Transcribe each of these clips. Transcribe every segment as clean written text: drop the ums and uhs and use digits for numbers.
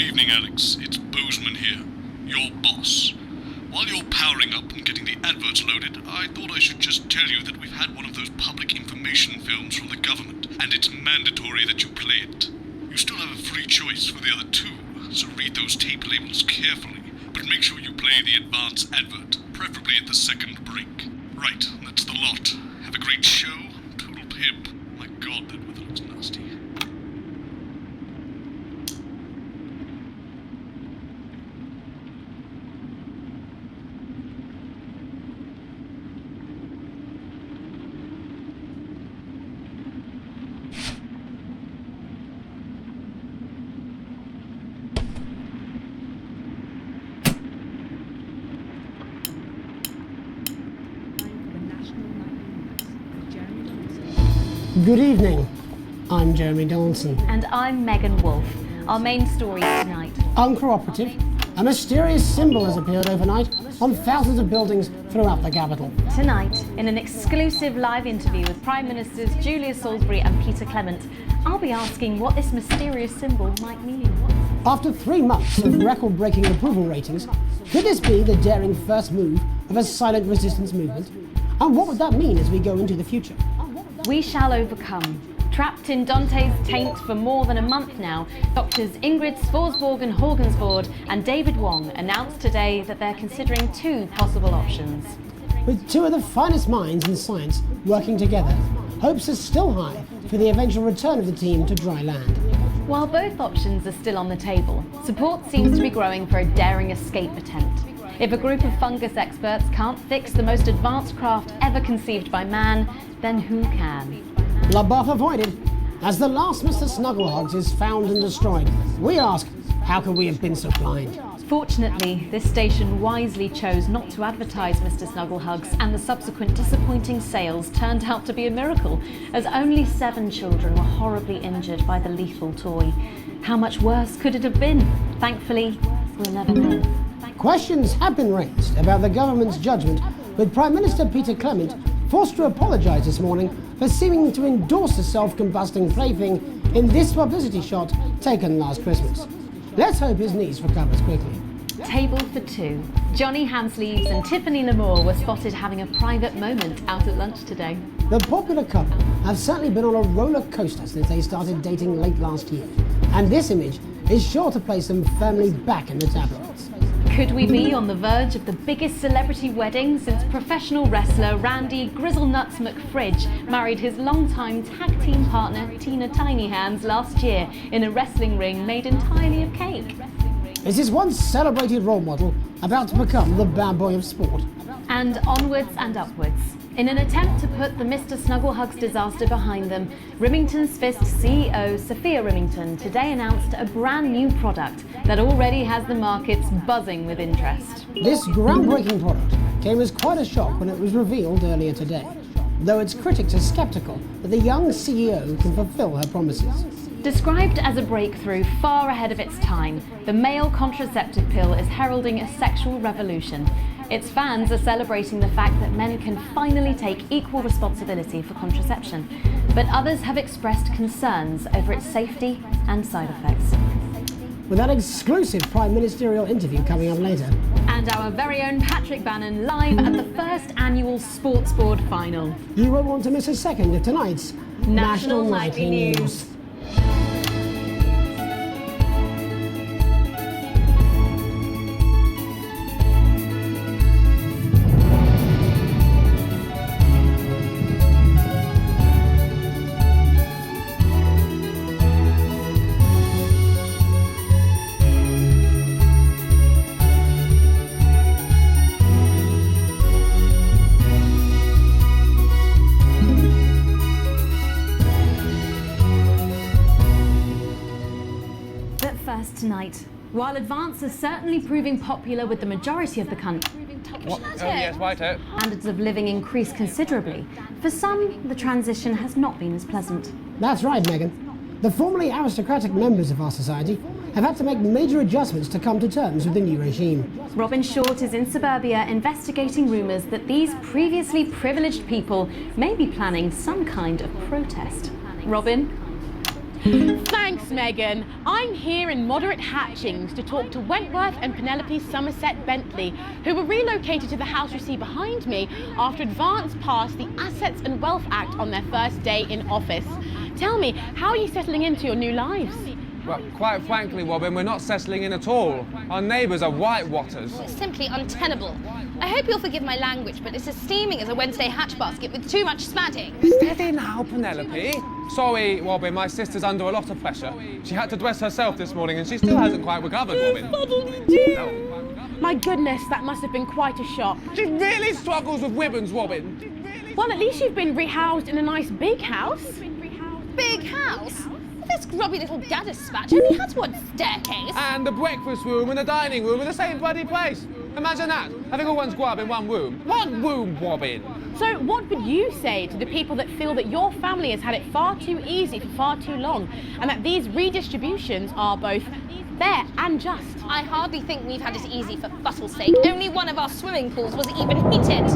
evening, Alex. It's Bozeman here, your boss. While you're powering up and getting the adverts loaded, I thought I should just tell you that we've had one of those public information films from the government, and it's mandatory that you play it. You still have a free choice for the other two, so read those tape labels carefully, but make sure you play the advance advert, preferably at the second break. Right, that's the lot. Have a great show. Total pimp. My God, that weather looks nasty. Good evening. I'm Jeremy Donaldson. And I'm Megan Wolfe. Our main story tonight. Uncooperative, a mysterious symbol has appeared overnight on thousands of buildings throughout the capital. Tonight, in an exclusive live interview with Prime Ministers Julia Salisbury and Peter Clement, I'll be asking what this mysterious symbol might mean. After 3 months of record-breaking approval ratings, could this be the daring first move of a silent resistance movement? And what would that mean as we go into the future? We shall overcome. Trapped in Dante's taint for more than a month now, Doctors Ingrid Svorsborg-Horgensvoord and David Wong announced today that they're considering 2 possible options. With 2 of the finest minds in science working together, hopes are still high for the eventual return of the team to dry land. While both options are still on the table, support seems to be growing for a daring escape attempt. If a group of fungus experts can't fix the most advanced craft ever conceived by man, then who can? LaBeouf avoided. As the last Mr. Snugglehugs is found and destroyed, we ask, how could we have been so blind? Fortunately, this station wisely chose not to advertise Mr. Snugglehugs, and the subsequent disappointing sales turned out to be a miracle, as only 7 children were horribly injured by the lethal toy. How much worse could it have been? Thankfully, we'll never know. Questions have been raised about the government's judgment, with Prime Minister Peter Clement forced to apologise this morning for seeming to endorse the self-combusting plaything in this publicity shot taken last Christmas. Let's hope his niece recovers quickly. Table for 2. Johnny Hansleaves and Tiffany Lamore were spotted having a private moment out at lunch today. The popular couple have certainly been on a roller coaster since they started dating late last year, and this image is sure to place them firmly back in the tabloids. Could we be on the verge of the biggest celebrity wedding since professional wrestler Randy Grizzlenuts McFridge married his longtime tag team partner Tina Tiny Hands last year in a wrestling ring made entirely of cake? Is this once celebrated role model about to become the bad boy of sport? And onwards and upwards. In an attempt to put the Mr. Snugglehugs disaster behind them, Remington's Fist CEO Sophia Remington today announced a brand new product that already has the markets buzzing with interest. This groundbreaking product came as quite a shock when it was revealed earlier today, though its critics are sceptical that the young CEO can fulfill her promises. Described as a breakthrough far ahead of its time, the male contraceptive pill is heralding a sexual revolution. Its fans are celebrating the fact that men can finally take equal responsibility for contraception, but others have expressed concerns over its safety and side effects. With that exclusive Prime Ministerial interview coming up later. And our very own Patrick Bannon live at the first annual Sports Board final. You won't want to miss a second of tonight's National Nightly News. Tonight, while Advance is certainly proving popular with the majority of the country, standards of living increase considerably. For some, the transition has not been as pleasant. That's right, Megan. The formerly aristocratic members of our society have had to make major adjustments to come to terms with the new regime. Robin Short is in suburbia investigating rumours that these previously privileged people may be planning some kind of protest. Robin? Thanks, Megan. I'm here in Moderate Hatchings to talk to Wentworth and Penelope Somerset Bentley, who were relocated to the house you see behind me after advance passed the Assets and Wealth Act on their first day in office. Tell me, how are you settling into your new lives? Well, quite frankly, Robin, we're not settling in at all. Our neighbours are whitewatters. It's simply untenable. I hope you'll forgive my language, but it's as steaming as a Wednesday hatch basket with too much spadding. Steady now, Penelope. Sorry, Robin, my sister's under a lot of pressure. She had to dress herself this morning and she still hasn't quite recovered, Robin. My goodness, that must have been quite a shock. She really struggles with women's, Robin. Well, at least you've been rehoused in a nice big house. Big house? This grubby little gaddispatch only has one staircase. And the breakfast room and the dining room in the same bloody place. Imagine that, having all one's grub in one room. One room, Robin. So what would you say to the people that feel that your family has had it far too easy for far too long, and that these redistributions are both fair and just? I hardly think we've had it easy for fussle's sake. Only one of our swimming pools was even heated.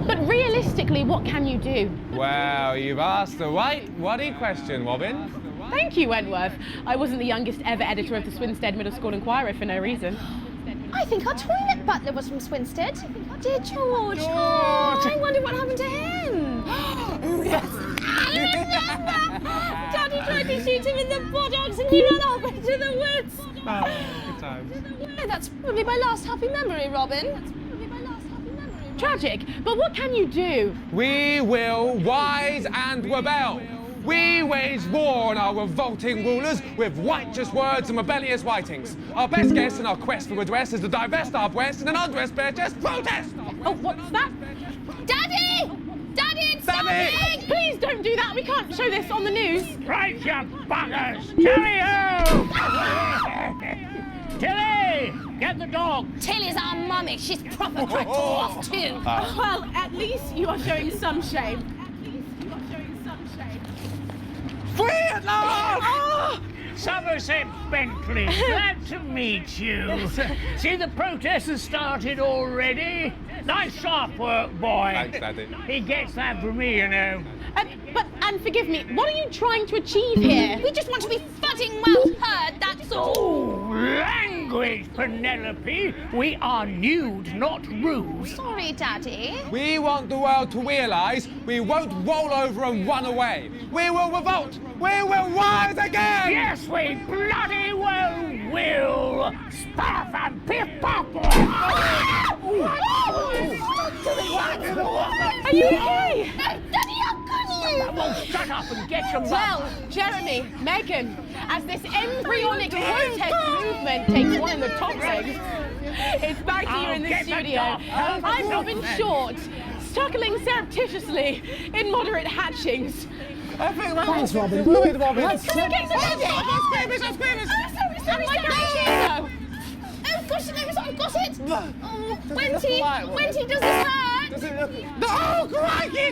But realistically, what can you do? Well, you've asked the right bloody question, Robin. Thank you, Wentworth. I wasn't the youngest ever editor of the Swinstead Middle School Inquirer for no reason. I think our toilet butler was from Swinstead. Dear George. Oh, I wonder what happened to him. Yes. Daddy tried to shoot him in the buttocks and he ran off into the woods. Oh, good times. Oh, that's probably my last happy memory, Robin. Tragic, but what can you do? We will rise and rebel. We wage war on our revolting rulers with righteous words and rebellious writings. Our best guess in our quest for redress is to divest our breasts in an undressed bare chest protest. Oh, what's that? Daddy! Daddy, it's starting! Please don't do that. We can't show this on the news. Right, you buggers! Tilly-ho! Tilly! Get the dog! Tilly's our mummy. She's proper cracked off too. Well, at least you are showing some shame. Free at last! Somerset Bentley, glad to meet you. See, the protest has started already. Nice sharp work, boy. Thanks, Daddy. He gets that from me, you know. And forgive me, what are you trying to achieve here? We just want to be fucking well heard, that's all. Language, Penelope. We are nude, not rude. Sorry, Daddy. We want the world to realise we won't roll over and run away. We will revolt. We will rise again. Yes, we bloody well will. Stuff and piff pop. Are you okay? Daddy, how could you? Well, shut up and get your Well, Jeremy, Megan, as this embryonic protest movement takes one in the toxics, it's back to you in the get the studio. dog. I'm Robin Short, struggling surreptitiously in Moderate Hatchings. Thanks, Robin. Fluid, Robin. Let's Get the baby! Sorry, My Daddy. cappuccino! Oh, gosh, I've got it. Oh, Wenty, does this hurt? Oh, crikey!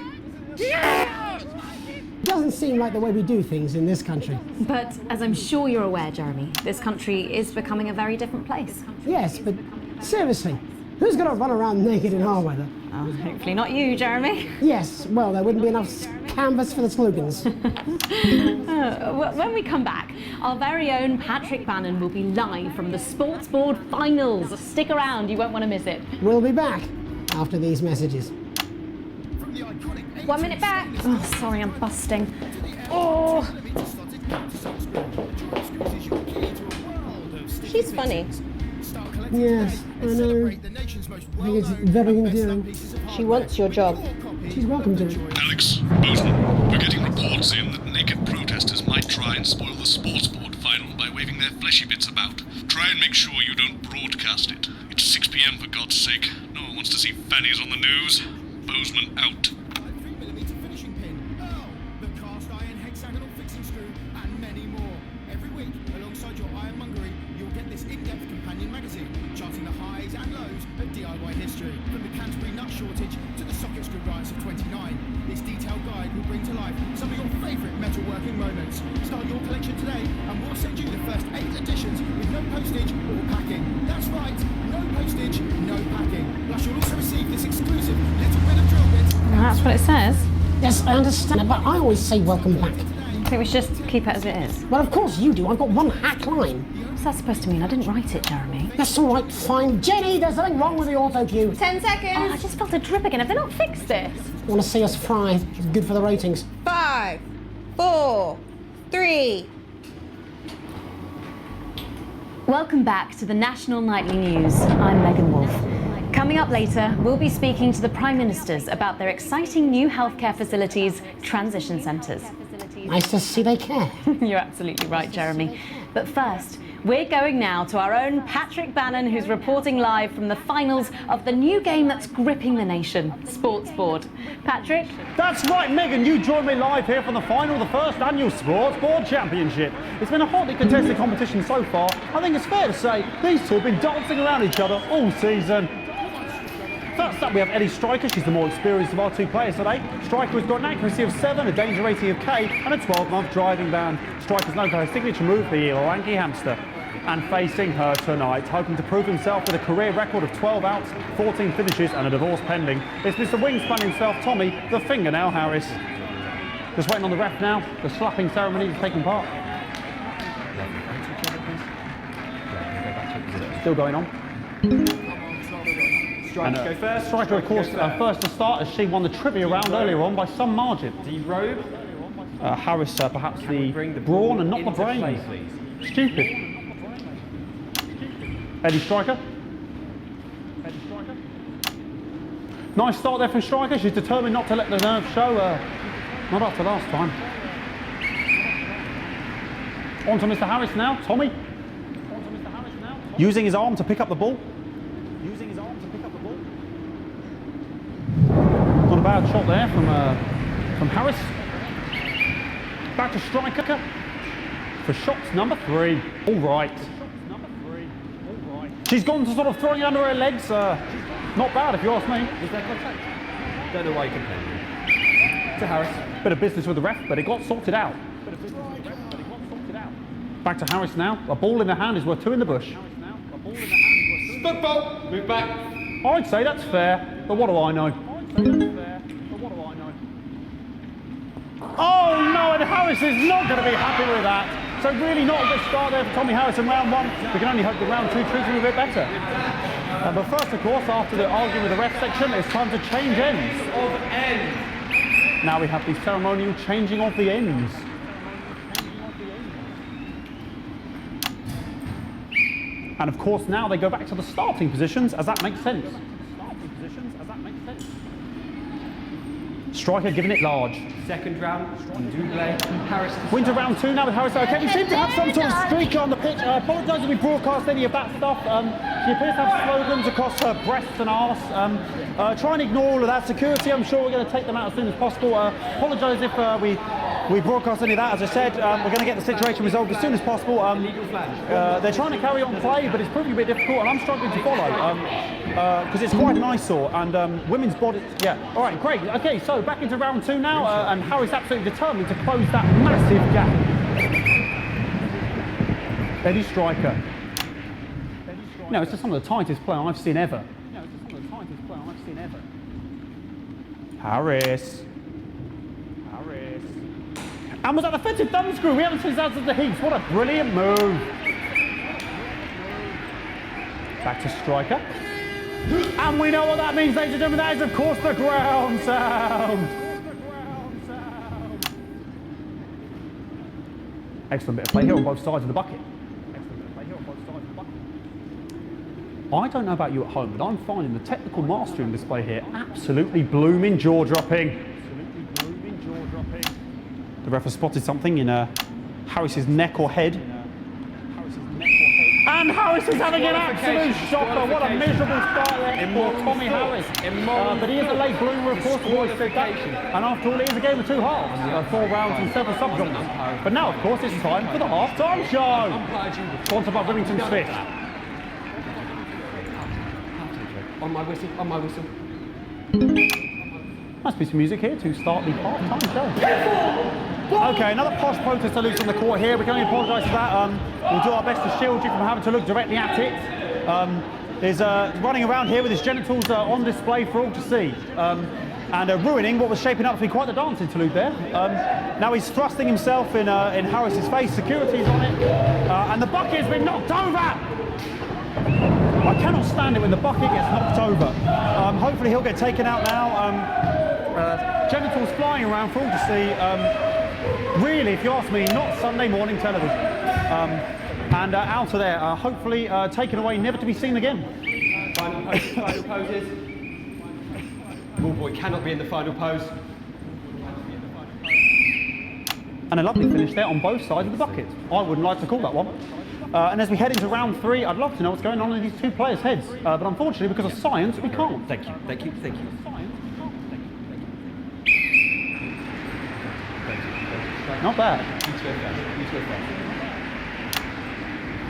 Doesn't seem like the way we do things in this country. But as I'm sure you're aware, Jeremy, this country is becoming a very different place. Yes, but seriously, who's going to run around naked in our weather? Oh, hopefully not you, Jeremy. Yes, well, there wouldn't be enough canvas for the slogans. When we come back, our very own Patrick Bannon will be live from the Sports Board Finals. Stick around, you won't want to miss it. We'll be back after these messages. 1 minute back. Oh, sorry, I'm busting. Oh. She's funny. Yes, I know. I think it's very endearing. She wants your job. She's welcome to it. Alex, Bozeman, we're getting reports in that naked protesters might try and spoil the sports board final by waving their fleshy bits about. Try and make sure you don't broadcast it. It's 6 p.m. for God's sake. No one wants to see fannies on the news. Bozeman out. Metalworking moments. Start your collection today and we'll send you the first 8 editions with no postage or packing. That's right, no postage, no packing. Plus you'll also receive this exclusive little bit of drill bit. Well, that's what it says. Yes, I understand, but I always say welcome back. think we should just keep it as it is? Well, of course you do. I've got one hack line. What's that supposed to mean? I didn't write it, Jeremy. That's all right, fine. Jenny, there's something wrong with the auto cue. 10 seconds. Oh, I just felt a drip again. Have they not fixed this? Want to see us fry? It's good for the ratings. 5, 4, 3. Welcome back to the National Nightly News. I'm Megan Wolfe. Coming up later, we'll be speaking to the Prime Ministers about their exciting new healthcare facilities, transition centres. Nice to see they care. You're absolutely right, Jeremy. But first, we're going now to our own Patrick Bannon, who's reporting live from the finals of the new game that's gripping the nation, Sports Board. Patrick? That's right, Megan. You joined me live here from the final of the first annual Sports Board Championship. It's been a hotly contested competition so far. I think it's fair to say these two have been dancing around each other all season. First up, we have Eddie Striker. She's the more experienced of our two players today. Striker has got an accuracy of 7, a danger rating of K, and a 12-month driving ban. Striker's known for her signature move, the lanky hamster. And facing her tonight, hoping to prove himself with a career record of 12 outs, 14 finishes, and a divorce pending, it's Mr. Wingspan himself, Tommy, the Fingernail Harris. Just waiting on the ref now. The slapping ceremony is taking part. Still going on. Striker go first. Striker, of course, first to start as she won the trivia round earlier on by some margin. D-robe. Harris, perhaps the brawn and not the brains. Stupid. Eddie Striker. Nice start there from Striker. She's determined not to let the nerves show. Not after last time. On to Mr. Harris now. Tommy. Using his arm to pick up the ball. Not a bad shot there from Harris. Back to Striker for shots number 3. All right. She's gone to sort of throwing it under her legs. Not bad if you ask me. Is there contact? Don't know why you complain. To Harris. Bit of business with the ref, but it got sorted out. Back to Harris now. A ball in the hand is worth 2 in the bush. Football. Move back. I'd say that's fair, but what do I know? Oh no, and Harris is not going to be happy with that. So really not a good start there for Tommy Harris in round 1. We can only hope that round 2 treats him a bit better. But first, of course, after the argument with the ref section, it's time to change ends. Now we have the ceremonial changing of the ends. And of course, now they go back to the starting positions, as that makes sense. Striker giving it large. Second round, double. Harris. Wins a round 2 now with Harris. Okay, we seem to have some sort of streak on the pitch. Apologise if we broadcast any of that stuff. She appears to have slogans across her breasts and arse. Try and ignore all of that. Security, I'm sure we're going to take them out as soon as possible. Apologise if we broadcast any of that. As I said, we're going to get the situation resolved as soon as possible. They're trying to carry on play, but it's proving a bit difficult, and I'm struggling to follow because it's quite an eyesore. And women's body, yeah. All right, great. Okay, so back into round 2 now, and Harris absolutely determined to close that massive gap. Eddie Striker. No, it's just some of the tightest play I've seen ever. Harris. And was that offensive thumb screw? We haven't seen that since the Heats. What a brilliant move. Back to Striker. And we know what that means, ladies and gentlemen. That is, of course, the ground sound. Excellent bit of play here on both sides of the bucket. I don't know about you at home, but I'm finding the technical mastering display here absolutely blooming jaw-dropping. The ref has spotted something in Harris's neck or head. And Harris is having an absolute shocker. What a miserable start there for Tommy Harris. But he is a late bloomer, of course, we've always said that. And after all, it is a game of 2 halves. 4 rounds and 7 subgenres. But now, of course, it's time for the half-time show. Sponsored by Remington Smith. On my whistle, on my whistle. Nice piece of music here to start the half-time show. Okay, another posh protester loose on the court here. We can only apologise for that. We'll do our best to shield you from having to look directly at it. He's running around here with his genitals on display for all to see. and ruining what was shaping up to be quite the dance interlude there. Now he's thrusting himself in Harris's face, security's on it, and the bucket has been knocked over! I cannot stand it when the bucket gets knocked over. Hopefully he'll get taken out now. Genitals flying around for all to see. Really, if you ask me, not Sunday morning television. And out of there, hopefully taken away, never to be seen again. Final poses. Ball boy cannot be in the final pose. And a lovely finish there on both sides of the bucket. I wouldn't like to call that one. And as we head into round 3, I'd love to know what's going on in these two players' heads. But unfortunately, because of science, we can't. Thank you, thank you, thank you. Not bad. You two go first.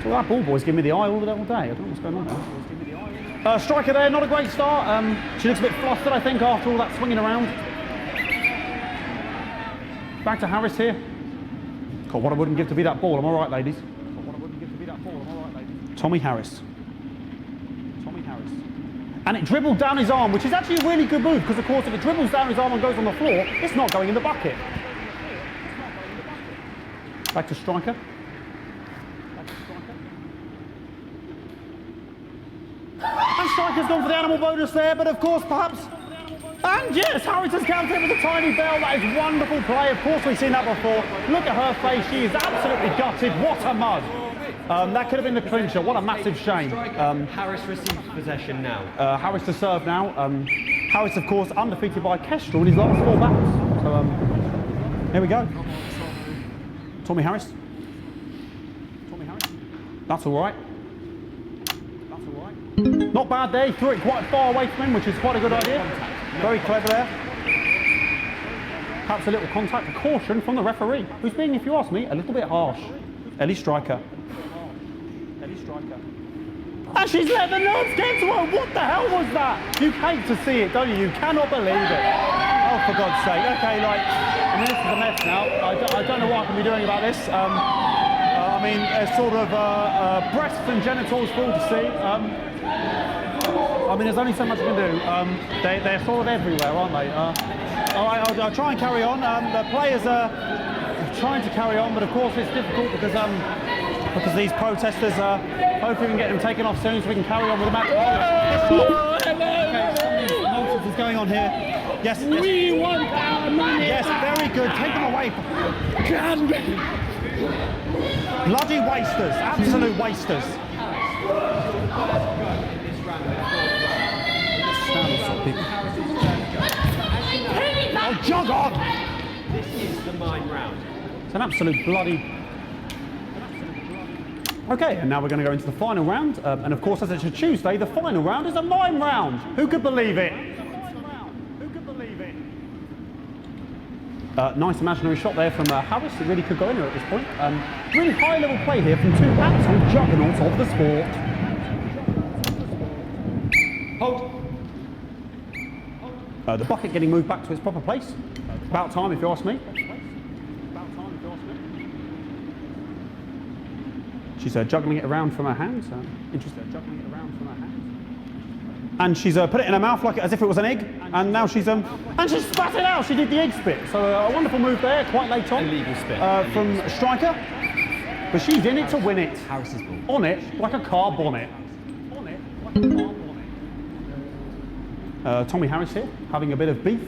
So that ball boy's giving me the eye all day. I don't know what's going on there. Striker there, not a great start. She looks a bit flustered, I think, after all that swinging around. Back to Harris here. God, what I wouldn't give to be that ball. Am I right, ladies? Tommy Harris. And it dribbled down his arm, which is actually a really good move, because of course if it dribbles down his arm and goes on the floor, it's not going in the bucket. Back to striker. And striker's gone for the animal bonus there, but of course perhaps... And yes, Harris has counted with a tiny bell. That is wonderful play. Of course we've seen that before. Look at her face. She is absolutely gutted. What a mud. That could have been the clincher. What a massive shame. Harris receives possession now. Harris to serve now. Harris, of course, undefeated by Kestrel in his last 4 battles. So, here we go. Tommy Harris. That's all right. Not bad there. He threw it quite far away from him, which is quite a good idea. Very clever there. Perhaps a little contact, a caution from the referee, who's being, if you ask me, a little bit harsh. Ellie Striker. And she's let the nerves get to her. What the hell was that? You hate to see it, don't you? You cannot believe it. Oh, for God's sake. Okay, like, I mean, this is a mess now. I don't know what I can be doing about this. I mean, it's sort of breasts and genitals for all to see. I mean, there's only so much I can do. They're sort of everywhere, aren't they? All right, I'll try and carry on. The players are trying to carry on, but of course it's difficult because these protesters, hopefully we can get them taken off soon so we can carry on with the match. Okay, something nonsense is going on here. Yes, yes. We want our money. Yes, very good. Take them away. Bloody wasters, absolute wasters. Oh, jog on! This is the mime round. It's an absolute bloody... Okay, and now we're going to go into the final round. And of course, as it's a Tuesday, the final round is a mime round. Who could believe it? Nice imaginary shot there from Harris. It really could go anywhere at this point. Really high-level play here from two absolute juggernauts of the sport. Hold. The bucket getting moved back to its proper place. About time, if you ask me. She's juggling it around from her hands. Interesting. Juggling it around from her hands. And she's put it in her mouth like as if it was an egg. And now she's and she spat it out. She did the egg spit. So a wonderful move there, quite late on. Illegal spit. From Striker. But she's in it to win it. Harris's ball. On it like a car bonnet. Tommy Harris here, having a bit of beef.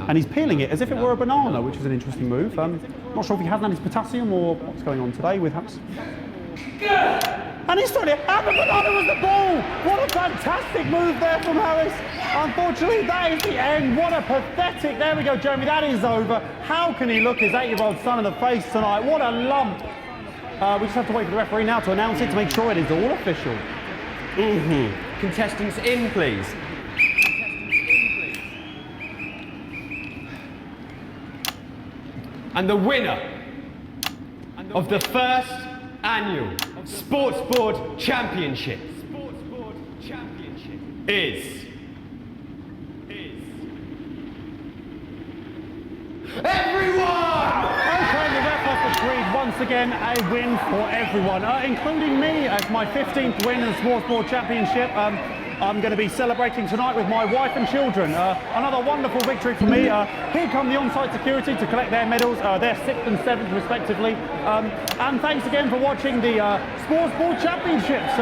And he's peeling it as if it were a banana, which is an interesting move. Not sure if he hasn't had his potassium or what's going on today with Harris. And he's throwing it, and the banana was the ball! What a fantastic move there from Harris. Unfortunately, that is the end. What a pathetic, there we go, Jeremy, that is over. How can he look his 8-year-old son in the face tonight? What a lump. We just have to wait for the referee now to announce it to make sure it is all official. Contestants in, please. And the winner of the first annual Sports Board Championship is everyone! Okay, the ref has agreed once again a win for everyone, including me as my 15th win in the Sports Board Championship. I'm going to be celebrating tonight with my wife and children. Another wonderful victory for me. Here come the on-site security to collect their medals, their 6th and 7th respectively. And thanks again for watching the Sports Board Championships.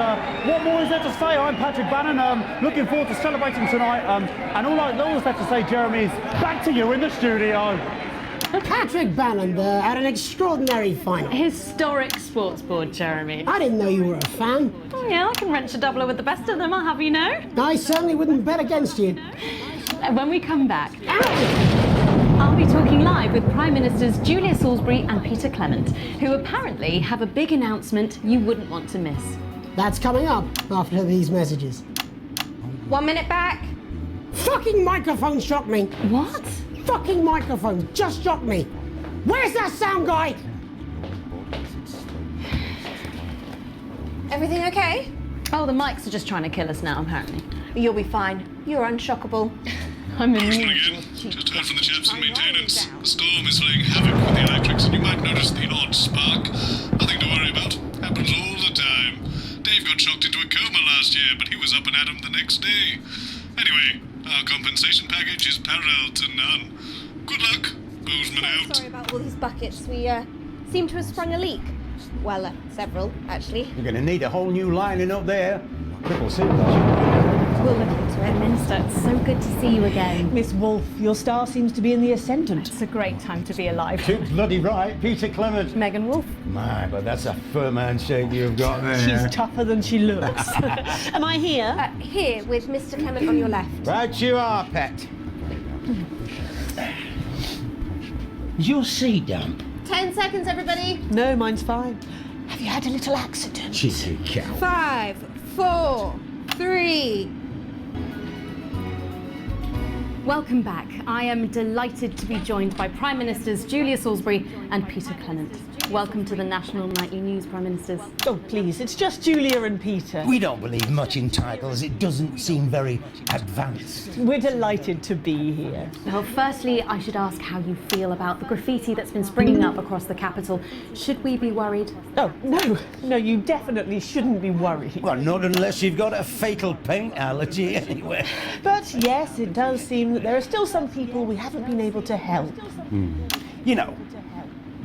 What more is there to say? I'm Patrick Bannon, looking forward to celebrating tonight. And all that's left to say, Jeremy, is back to you in the studio. Patrick Bannon there had an extraordinary final. Historic sports board, Jeremy. I didn't know you were a fan. Oh yeah, I can wrench a doubler with the best of them, I'll have you know. I certainly wouldn't bet against you. When we come back, I'll be talking live with Prime Ministers Julia Salisbury and Peter Clement, who apparently have a big announcement you wouldn't want to miss. That's coming up after these messages. 1 minute back. Fucking microphone shocked me. What? Fucking microphone just shocked me. Where's that sound guy? Everything okay? Oh, the mics are just trying to kill us now, apparently. You'll be fine. You're unshockable. I'm Boostman immune. again. Just heard from the chaps in maintenance. The storm is playing havoc with the electrics, and you might notice the odd spark. Nothing to worry about. Happens all the time. Dave got shocked into a coma last year, but he was up and at 'em the next day. Anyway, our compensation package is parallel to none. Good luck. Boostman out. Sorry about all these buckets. We seem to have sprung a leak. Well, several, actually. You're going to need a whole new lining up there. Triple super. We'll look into it. Minister, it's so good to see you again. Miss Wolfe, your star seems to be in the ascendant. It's a great time to be alive. Too bloody right, Peter Clement. Megan Wolfe. My, but that's a firm handshake you've got there. She's tougher than she looks. Am I here? Here, with Mr. Clement on your left. Right you are, pet. Is your sea damp? 10 seconds, everybody. No, mine's fine. Have you had a little accident? Cheeky cow. 5, 4, 3. Welcome back. I am delighted to be joined by Prime Ministers Julia Salisbury and Peter Clement. Welcome to the National Nightly News, Prime Ministers. Oh, please, it's just Julia and Peter. We don't believe much in titles. It doesn't seem very advanced. We're delighted to be here. Well, firstly, I should ask how you feel about the graffiti that's been springing up across the capital. Should we be worried? Oh, no, you definitely shouldn't be worried. Well, not unless you've got a fatal paint allergy anyway. But yes, it does seem that there are still some people we haven't been able to help. You know,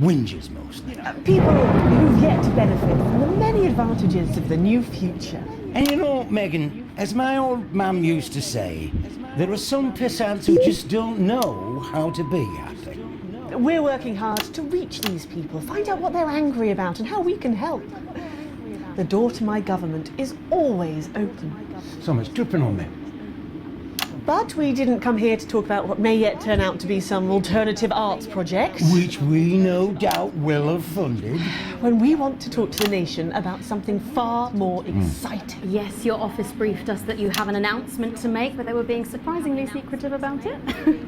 whingers mostly. People who've yet to benefit from the many advantages of the new future. And you know, Megan, as my old mum used to say, there are some pissants who just don't know how to be happy. We're working hard to reach these people, find out what they're angry about and how we can help. The door to my government is always open. Someone's dripping on me. But we didn't come here to talk about what may yet turn out to be some alternative arts project. Which we no doubt will have funded. When we want to talk to the nation about something far more exciting. Yes, your office briefed us that you have an announcement to make, but they were being surprisingly secretive about it.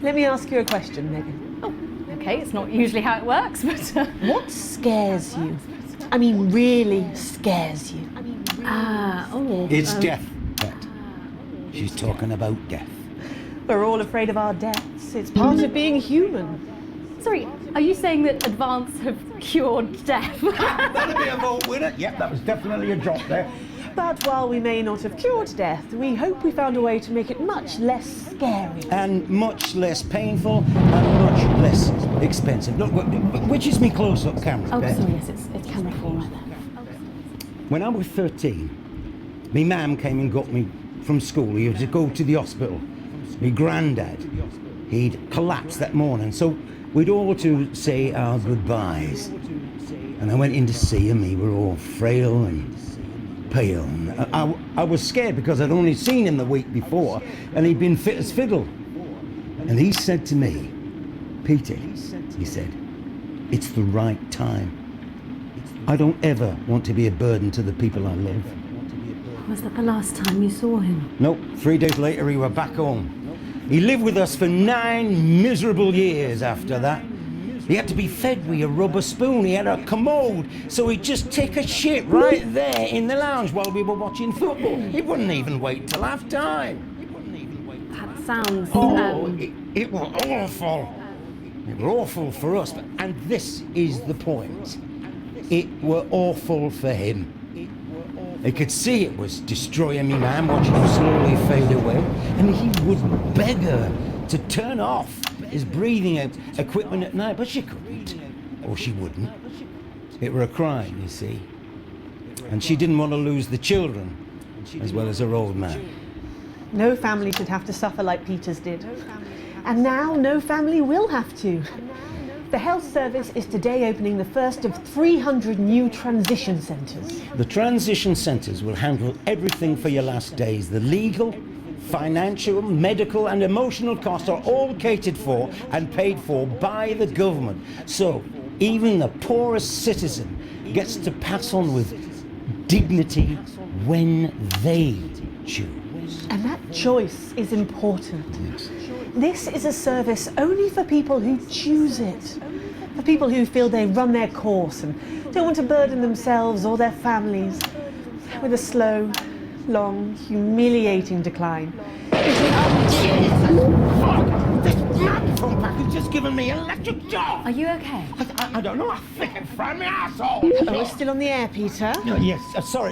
Let me ask you a question, Megan. Oh, okay, it's not usually how it works, but... What scares you? I mean, really scares you? It's death, Pet. She's talking about death. We're all afraid of our deaths. It's part of being human. Sorry, are you saying that Advance have cured death? That'll be a vote winner. Yep, that was definitely a drop there. But while we may not have cured death, we hope we found a way to make it much less scary. And much less painful and much less expensive. Look, which is me close-up camera, Oh, Pet? sorry, yes, it's camera 4 right there. When I was 13, my mum came and got me from school. He had to go to the hospital. My granddad, he'd collapsed that morning, so we'd all to say our goodbyes. And I went in to see him. He were all frail and pale. And I was scared because I'd only seen him the week before, and he'd been fit as fiddle. And he said to me, Peter, he said, it's the right time. I don't ever want to be a burden to the people I love. Was that the last time you saw him? Nope, 3 days later he were back home. He lived with us for 9 miserable years after that. He had to be fed with a rubber spoon. He had a commode, so he'd just take a shit right there in the lounge while we were watching football. He wouldn't even wait till half time. That sounds... It was awful. It was awful for us, and this is the point. It were awful for him. He could see it was destroying me man, watching him slowly fade away, and he would beg her to turn off his breathing equipment at night, but she couldn't, or she wouldn't. It were a crime, you see. And she didn't want to lose the children, as well as her old man. No family should have to suffer like Peter's did. And now no family will have to. The health service is today opening the first of 300 new transition centres. The transition centres will handle everything for your last days. The legal, financial, medical and emotional costs are all catered for and paid for by the government. So even the poorest citizen gets to pass on with dignity when they choose. And that choice is important. This is a service only for people who choose it. For people who feel they run their course and don't want to burden themselves or their families with a slow, long, humiliating decline. This microphone pack has just given me electric shock. Are you okay? I don't know, I think it fried my asshole. Are we still on the air, Peter? No, yes,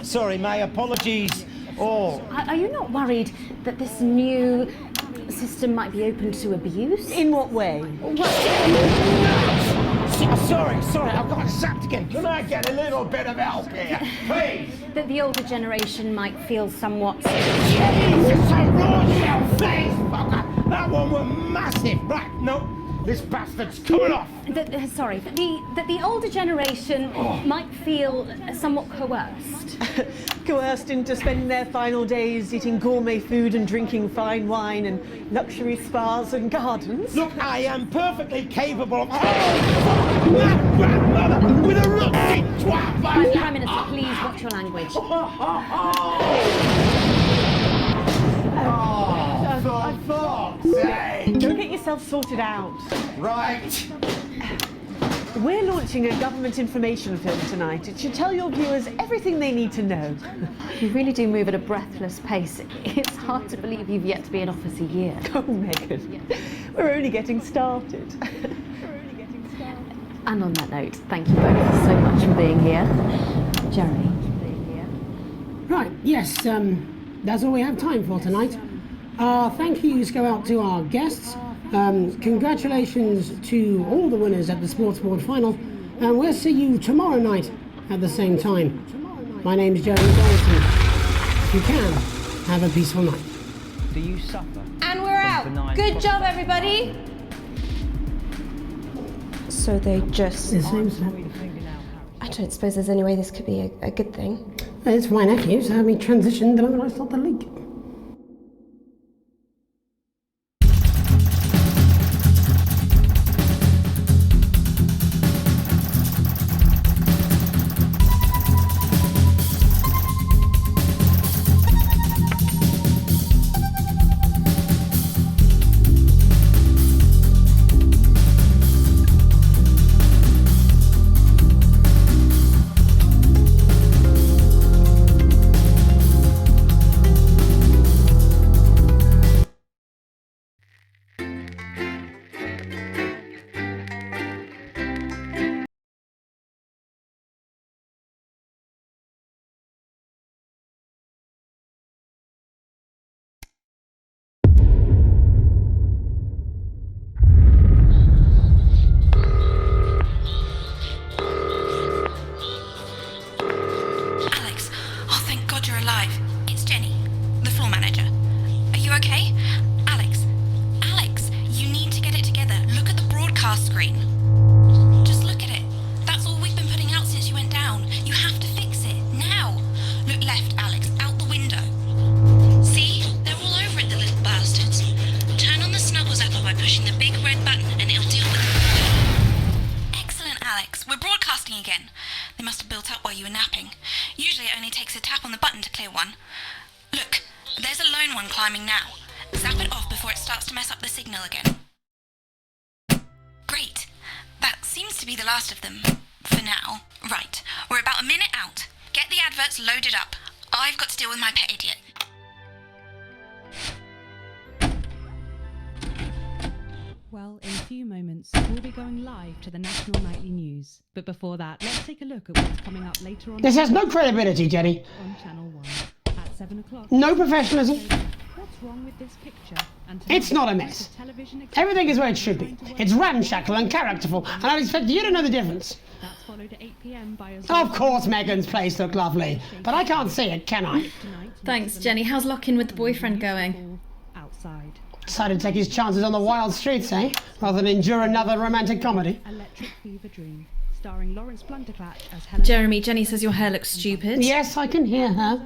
sorry, my apologies. Oh. Are you not worried that this new system might be open to abuse? In what way? Sorry, I've got sacked again. Can I get a little bit of help here, please? That the older generation might feel somewhat... Jesus, a raw shell face, fucker! That one was massive. Right, no, this bastard's coming off. That the older generation might feel somewhat coerced. Coerced into spending their final days eating gourmet food and drinking fine wine and luxury spas and gardens. Look, I am perfectly capable of... Oh, fuck! My grandmother with a rusty twat! Prime Minister, please watch your language. For fuck's sake! Don't get yourself sorted out. Right. We're launching a government information film tonight. It should tell your viewers everything they need to know. You really do move at a breathless pace. It's hard to believe you've yet to be in office a year. Oh, Megan, we're only getting started. And on that note, thank you both so much for being here. Jeremy. Right, yes, that's all we have time for tonight. Our thank yous go out to our guests. Congratulations to all the winners at the Sports Board final, and we'll see you tomorrow night at the same time. My name's Jeremy Johnson. You can have a peaceful night. Do you suffer? And we're out. Good job, everybody. So they just... It seems so. I don't suppose there's any way this could be a good thing. It's my nephew, so we transitioned the moment I saw the leak. Climbing now. Zap it off before it starts to mess up the signal again. Great. That seems to be the last of them. For now. Right. We're about a minute out. Get the adverts loaded up. I've got to deal with my pet idiot. Well, in few moments, we'll be going live to the national nightly news. But before that, let's take a look at what's coming up later on. This has no credibility, Jenny. On Channel 1 at 7 o'clock. No professionalism. What's wrong with this picture? And It's not a mess. Everything is where it should be. It's ramshackle and characterful, and I expect you to know the difference. That's followed at 8 p.m. by a... Of course Megan's place looked lovely, but I can't see it, can I? Thanks, Jenny. How's lock-in with the boyfriend going? Outside. Decided to take his chances on the wild streets, eh? Rather than endure another romantic comedy. Electric Fever Dream, starring Lawrence Blunderclatch as Helen... Jeremy, Jenny says your hair looks stupid. Yes, I can hear her.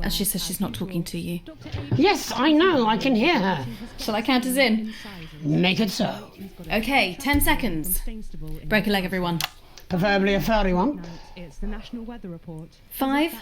As she says she's not talking to you. Yes, I know, I can hear her. Shall I count us in? Make it so. Okay, 10 seconds. Break a leg, everyone. Preferably a furry one. It's the National Weather Report. 5,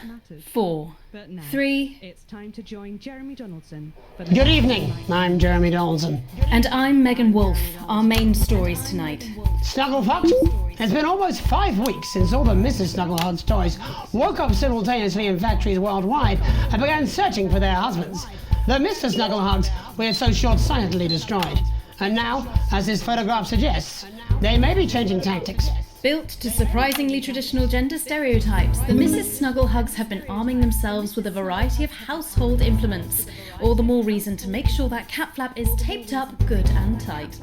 4, But now, 3... It's time to join Jeremy Donaldson. For the Good evening, I'm Jeremy Donaldson. And I'm Megan Wolfe. Our main stories tonight. Snugglefucked? It's been almost 5 weeks since all the Mrs. Snugglehugs toys woke up simultaneously in factories worldwide and began searching for their husbands. The Mr. Snugglehugs were so short-sightedly destroyed. And now, as this photograph suggests, they may be changing tactics. Built to surprisingly traditional gender stereotypes, the Mrs. Snugglehugs have been arming themselves with a variety of household implements. All the more reason to make sure that cat flap is taped up good and tight.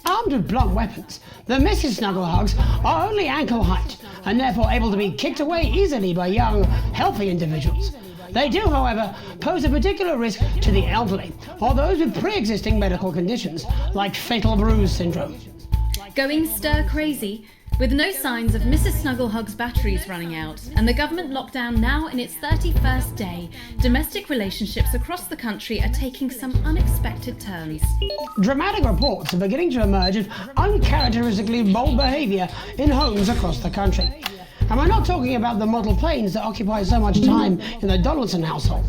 Armed with blunt weapons, the Mrs. Snugglehugs are only ankle height and therefore able to be kicked away easily by young, healthy individuals. They do, however, pose a particular risk to the elderly or those with pre-existing medical conditions like fatal bruise syndrome. Going stir-crazy, with no signs of Mrs. Snugglehug's batteries running out, and the government lockdown now in its 31st day, domestic relationships across the country are taking some unexpected turns. Dramatic reports are beginning to emerge of uncharacteristically bold behaviour in homes across the country. And we're not talking about the model planes that occupy so much time in the Donaldson household.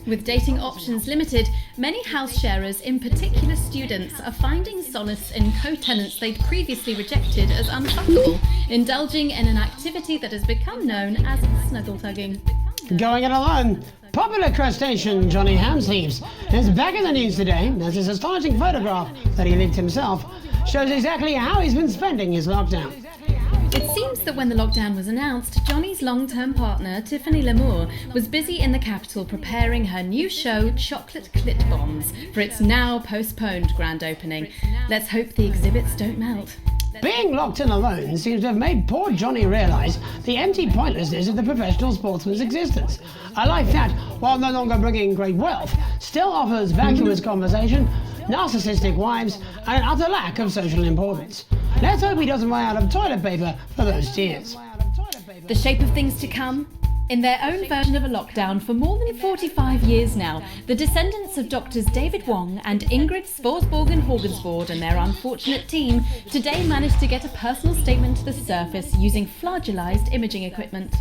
With dating options limited, many house sharers, in particular students, are finding solace in co-tenants they'd previously rejected as unfuckable, indulging in an activity that has become known as snuggle tugging. Going it alone, popular crustacean Johnny Hamsleeves is back in the news today as his astonishing photograph that he leaked himself shows exactly how he's been spending his lockdown. It seems that when the lockdown was announced, Johnny's long-term partner, Tiffany Lamour, was busy in the capital preparing her new show, Chocolate Clit Bombs, for its now postponed grand opening. Let's hope the exhibits don't melt. Being locked in alone seems to have made poor Johnny realise the empty pointlessness of the professional sportsman's existence. A life that, while no longer bringing great wealth, still offers vacuous conversation, narcissistic wives, and an utter lack of social importance. Let's hope he doesn't run out of toilet paper for those tears. The shape of things to come? In their own version of a lockdown for more than 45 years now, the descendants of Doctors David Wong and Ingrid Svorsborgen-Horgensvoord and their unfortunate team today managed to get a personal statement to the surface using flagellized imaging equipment.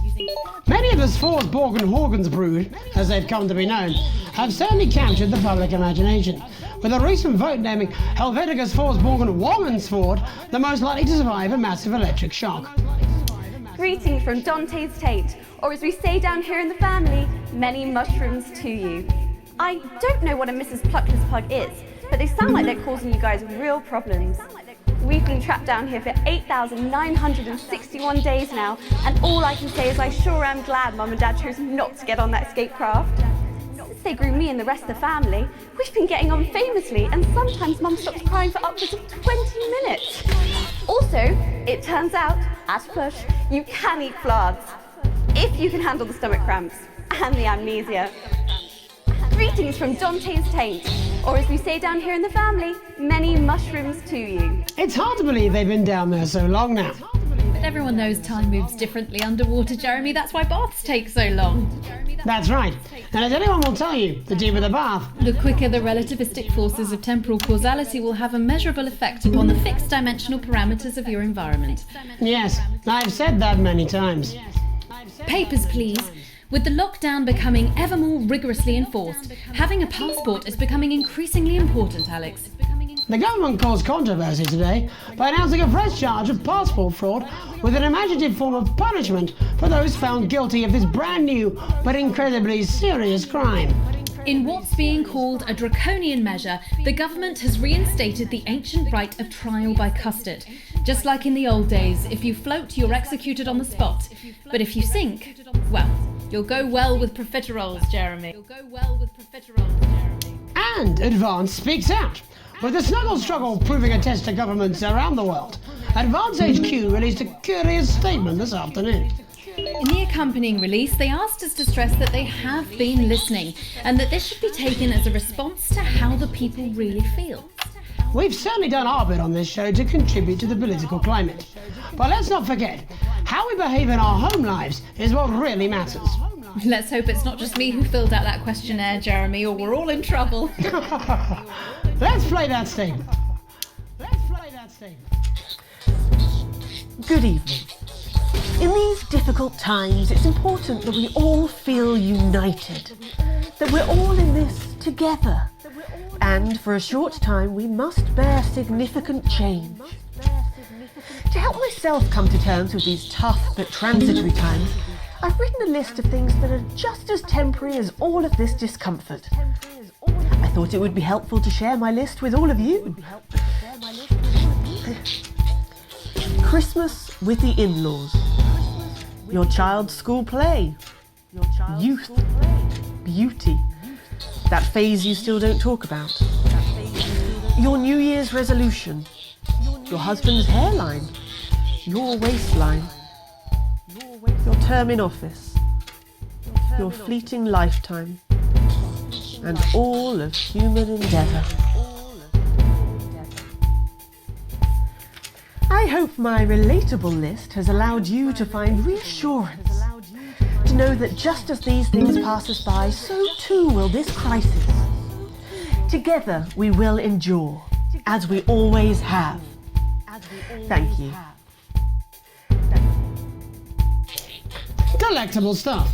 Many of the Svorsborgen-Horgens brood, as they've come to be known, have certainly captured the public imagination, with a recent vote naming Helvetica Svorsborgen-Wongensvoord the most likely to survive a massive electric shock. Greetings from Dante's Tate, or as we say down here in the family, many mushrooms to you. I don't know what a Mrs. Pluckless Pug is, but they sound like they're causing you guys real problems. We've been trapped down here for 8,961 days now, and all I can say is I sure am glad Mum and Dad chose not to get on that escape craft. Since they grew me and the rest of the family, we've been getting on famously, and sometimes Mum stops crying for upwards of 20 minutes. Also, it turns out, at push, you can eat flards, if you can handle the stomach cramps and the amnesia. Greetings from Dante's Taint, or as we say down here in the family, many mushrooms to you. It's hard to believe they've been down there so long now. But everyone knows time moves differently underwater, Jeremy. That's why baths take so long. That's right. And as anyone will tell you, the deeper the bath, the quicker the relativistic forces of temporal causality will have a measurable effect upon the fixed dimensional parameters of your environment. Yes, I've said that many times. Papers, please. With the lockdown becoming ever more rigorously enforced, having a passport is becoming increasingly important, Alex. The government caused controversy today by announcing a fresh charge of passport fraud with an imaginative form of punishment for those found guilty of this brand new but incredibly serious crime. In what's being called a draconian measure, the government has reinstated the ancient right of trial by custard. Just like in the old days, if you float, you're executed on the spot. But if you sink, well, you'll go well with profiteroles, Jeremy. And Advance speaks out. With the snuggle struggle proving a test to governments around the world, Advance HQ released a curious statement this afternoon. In the accompanying release, they asked us to stress that they have been listening and that this should be taken as a response to how the people really feel. We've certainly done our bit on this show to contribute to the political climate. But let's not forget, how we behave in our home lives is what really matters. Let's hope it's not just me who filled out that questionnaire, Jeremy, or we're all in trouble. Let's play that statement. Good evening. In these difficult times, it's important that we all feel united, that we're all in this together. And for a short time, we must bear significant change. To help myself come to terms with these tough but transitory times, I've written a list of things that are just as temporary as all of this discomfort. I thought it would be helpful to share my list with all of you. Christmas with the in-laws. Your child's school play. Youth. Beauty. That phase you still don't talk about. Your New Year's resolution. Your husband's hairline. Your waistline. Your term in office. Your fleeting lifetime. And all of human endeavour. I hope my relatable list has allowed you to find reassurance, to know that just as these things pass us by, so too will this crisis. Together we will endure, as we always have. Thank you. Delectable stuff.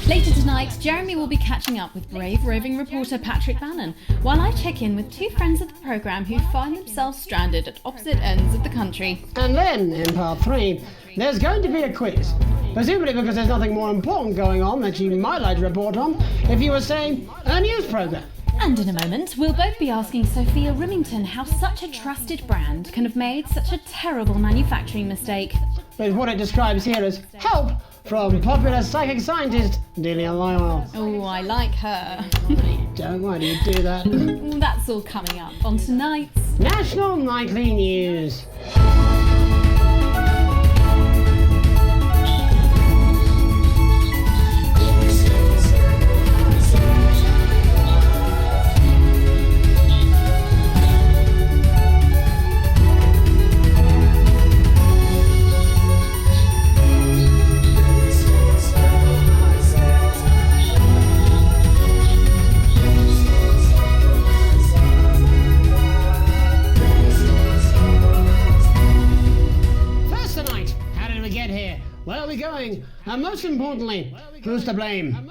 Later tonight, Jeremy will be catching up with brave roving reporter Patrick Bannon, while I check in with two friends of the programme who find themselves stranded at opposite ends of the country. And then, in part 3, there's going to be a quiz. Presumably because there's nothing more important going on that you might like to report on if you were, say, a news programme. And in a moment, we'll both be asking Sophia Rimington how such a trusted brand can have made such a terrible manufacturing mistake. With what it describes here as help from popular psychic scientist Delia Lywell. Oh, I like her. Don't worry, you do that. That's all coming up on tonight's National Nightly News. Where are we going? And most importantly, who's to blame?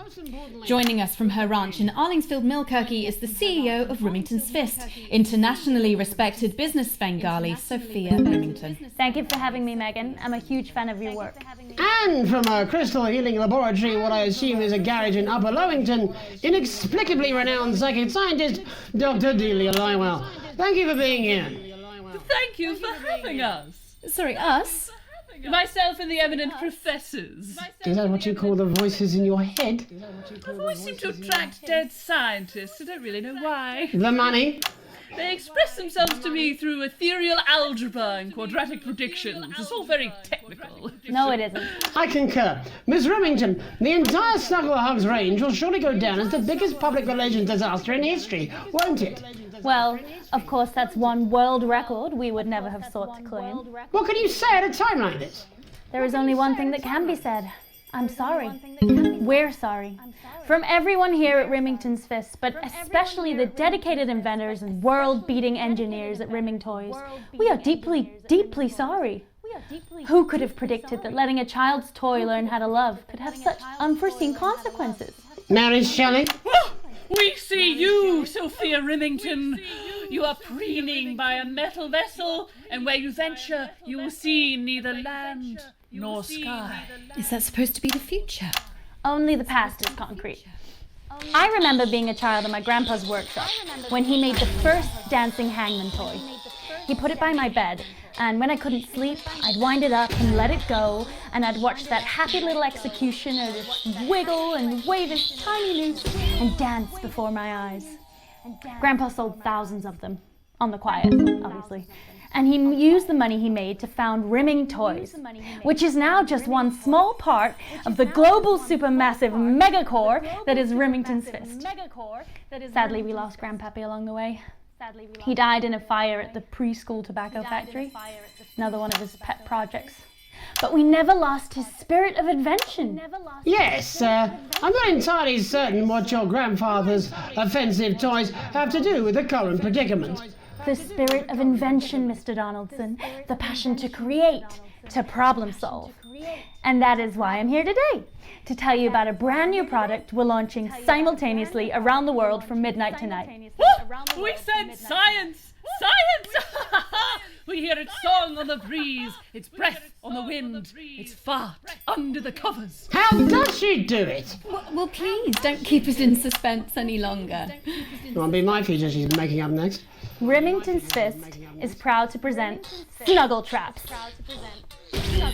Joining us from her ranch in Arlingsfield, Milkirky is the CEO of Rimington's Fist, internationally respected business Svengali, Sophia Rimington. Thank you for having me, Megan. I'm a huge fan of your work. And from a crystal healing laboratory, what I assume is a garage in Upper Lowington, inexplicably renowned psychic scientist, Dr. Delia Lywell. Thank you for being here. Thank you for having us. Sorry, us? Myself and the eminent professors. Is that what you call the voices in your head? The voice seem to attract dead scientists. I don't really know why. The money? They express themselves to me through ethereal algebra and quadratic predictions. It's all very technical. No, it isn't. I concur. Miss Remington, the entire Snuggle Hugs range will surely go down as the biggest public relations disaster in history, won't it? Well, of course, that's one world record we would never have sought to claim. What can you say at a time like this? There is only one thing that can be said. I'm sorry. We're sorry. From everyone here at Rimington's Fist, but especially the dedicated inventors and world-beating engineers at Rimming Toys, we are deeply, deeply sorry. Who could have predicted that letting a child's toy learn how to love could have such unforeseen consequences? Mary Shelley? We see you, Sophia Rimington. You are preening by a metal vessel, and where you venture, you will see neither land nor sky. Is that supposed to be the future? Only the past is concrete. I remember being a child in my grandpa's workshop when he made the first dancing hangman toy. He put it by my bed, and when I couldn't sleep, I'd wind it up and let it go, and I'd watch that happy little executioner just wiggle and wave his tiny noose and dance before my eyes. Grandpa sold thousands of them, on the quiet, obviously. And he used the money he made to found Rimming Toys, which is now just one small part of the global supermassive megacore that is Remington's Fist. Sadly, we lost Grandpappy along the way. He died in a fire at the preschool tobacco factory, another one of his pet projects. But we never lost his spirit of invention. Yes, I'm not entirely certain what your grandfather's offensive toys have to do with the current predicament. The spirit of invention, Mr. Donaldson. The passion to create, to problem solve. And that is why I'm here today, to tell you about a brand new product we're launching simultaneously around the world from midnight tonight. We said science! Science! We hear its song on the breeze, its breath on the wind, its fart under the covers. How does she do it? Well, please, don't keep us in suspense any longer. Won't be my feature she's making up next. Remington's Fist is proud to present Snuggle Traps.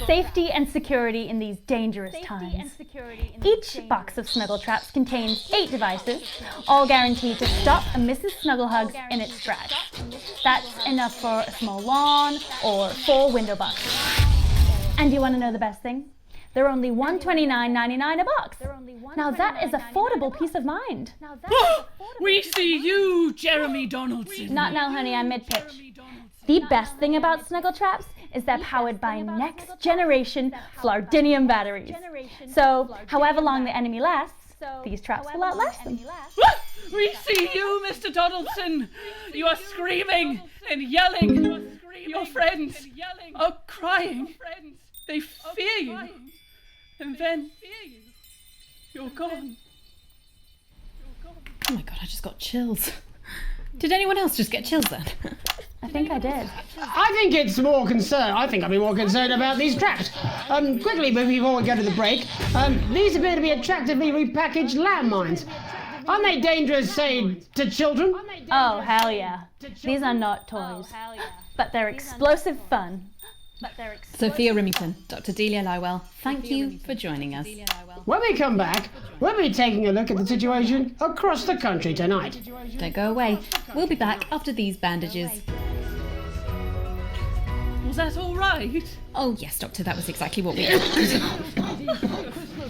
Safety and security in these dangerous times. Each box of Snuggle Traps contains 8 devices, all guaranteed to stop a Mrs. Snugglehugs in its tracks. That's enough for a small lawn or 4 window boxes. And you want to know the best thing? They're only $129.99 a box. Now that is affordable peace of mind. We see you, Jeremy Donaldson. Not now, honey, I'm mid-pitch. The best thing about Snuggle Traps is they're powered by next generation Flardinium batteries. So, however long the enemy lasts, these traps will outlast them. We see you, Mr. Donaldson. You are screaming and yelling. Your friends are crying. They fear you. And then you're gone. Oh my god, I just got chills. Did anyone else just get chills then? I think I did. I think it's more concerned. I think I'd be more concerned about these traps. Quickly, before we go to the break, these appear to be attractively repackaged landmines. Aren't they dangerous, say, to children? Oh, hell yeah. These are not toys. But they're explosive fun. Sophia Remington, Dr. Delia Lywell, thank you for joining us. When we come back, we'll be taking a look at the situation across the country tonight. Don't go away. We'll be back after these bandages. Was that all right? Oh yes, Doctor, that was exactly what we did.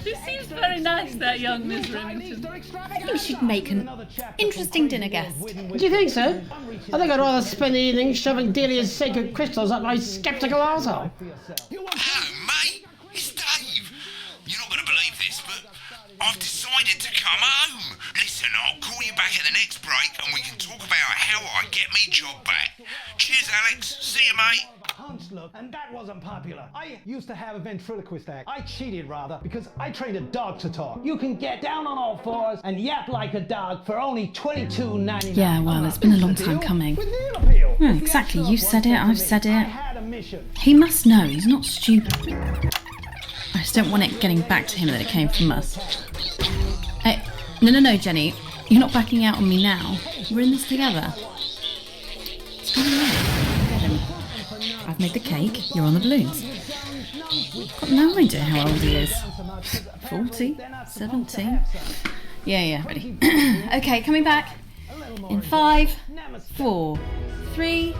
She seems very nice, that young Miss Remington. I think she'd make an interesting dinner guest. Do you think so? I think I'd rather spend the evening shoving Delia's sacred crystals up my sceptical arsehole. Hello, mate. It's Dave. You're not going to believe this, but I've decided to come home. Listen, I'll call you back at the next break and we can talk about how I get me job back. Cheers, Alex. See you, mate. Punch look, and that wasn't popular. I used to have a ventriloquist act. I cheated, rather, because I trained a dog to talk. You can get down on all fours and yap like a dog for only $22.99. Yeah, well, it's been a long time coming. Yeah, exactly, you said it, I've said it. He must know, he's not stupid. I just don't want it getting back to him that it came from us. Hey, no, Jenny, you're not backing out on me now. We're in this together. What's going on? I've made the cake, you're on the balloons. Got no idea how old he is. 40? 17? Yeah, ready. Okay, coming back. In 5, 4, 3...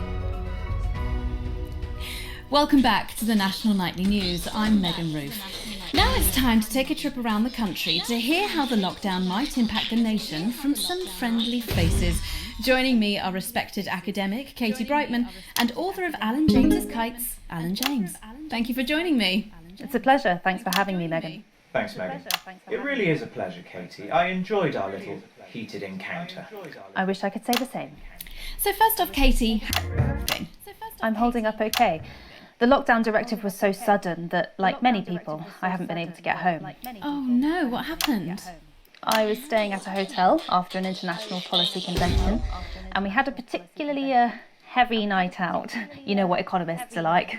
Welcome back to the National Nightly News. I'm Megan Roof. Now it's time to take a trip around the country to hear how the lockdown might impact the nation from some friendly faces. Joining me are respected academic Katie Brightman and author of Alan James's Kites, Alan James. Thank you for joining me. It's a pleasure. Thanks for having me, Megan. Thanks, Megan. It really is a pleasure, Katie. I enjoyed our little heated encounter. I wish I could say the same. So first off, Katie, I'm holding up okay. The lockdown directive was so sudden that, like many people, I haven't been able to get home. Oh no, what happened? I was staying at a hotel after an international policy convention, and we had a particularly heavy night out. You know what economists are like.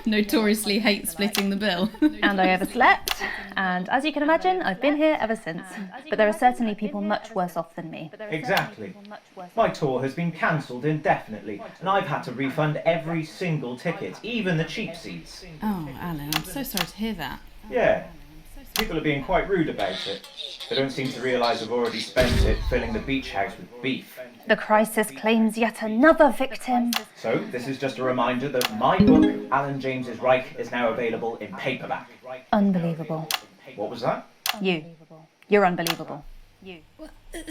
Notoriously hate splitting the bill. And I overslept, and as you can imagine, I've been here ever since. But there are certainly people much worse off than me. Exactly. My tour has been cancelled indefinitely, and I've had to refund every single ticket, even the cheap seats. Oh, Alan, I'm so sorry to hear that. Yeah. People are being quite rude about it. They don't seem to realise I've already spent it filling the beach house with beef. The crisis claims yet another victim. So, this is just a reminder that my book, Alan James's Reich, is now available in paperback. Unbelievable. What was that? You're unbelievable.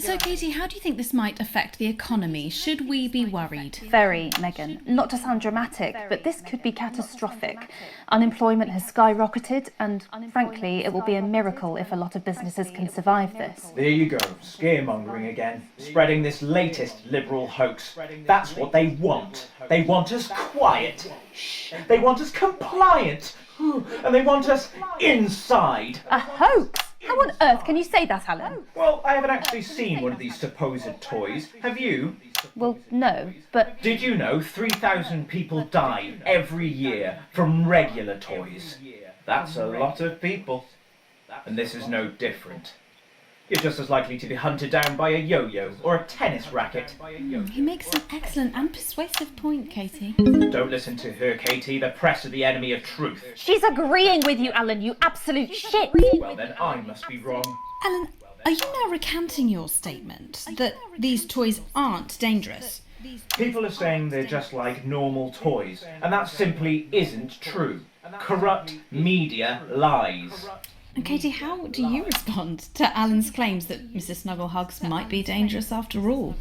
So, Katie, how do you think this might affect the economy? Should we be worried? Very, Megan. Not to sound dramatic, but this could be catastrophic. Unemployment has skyrocketed, and frankly, it will be a miracle if a lot of businesses can survive this. There you go, scaremongering again. Spreading this latest liberal hoax. That's what they want. They want us quiet. Shh. They want us compliant. And they want us inside. A hoax? How on earth can you say that, Alan? Well, I haven't actually seen one of these supposed toys. Have you? Well, no, but... Did you know 3,000 people die every year from regular toys? That's a lot of people. And this is no different. You're just as likely to be hunted down by a yo-yo or a tennis racket. He makes an excellent and persuasive point, Katie. Don't listen to her, Katie. The press are the enemy of truth. She's agreeing with you, Alan, you absolute shit! Well, then I must be wrong. Alan, are you now recanting your statement that these toys aren't dangerous? People are saying they're just like normal toys, and that simply isn't true. Corrupt media lies. And Katie, how do you respond to Alan's claims that Mrs. Snugglehugs might be dangerous after all?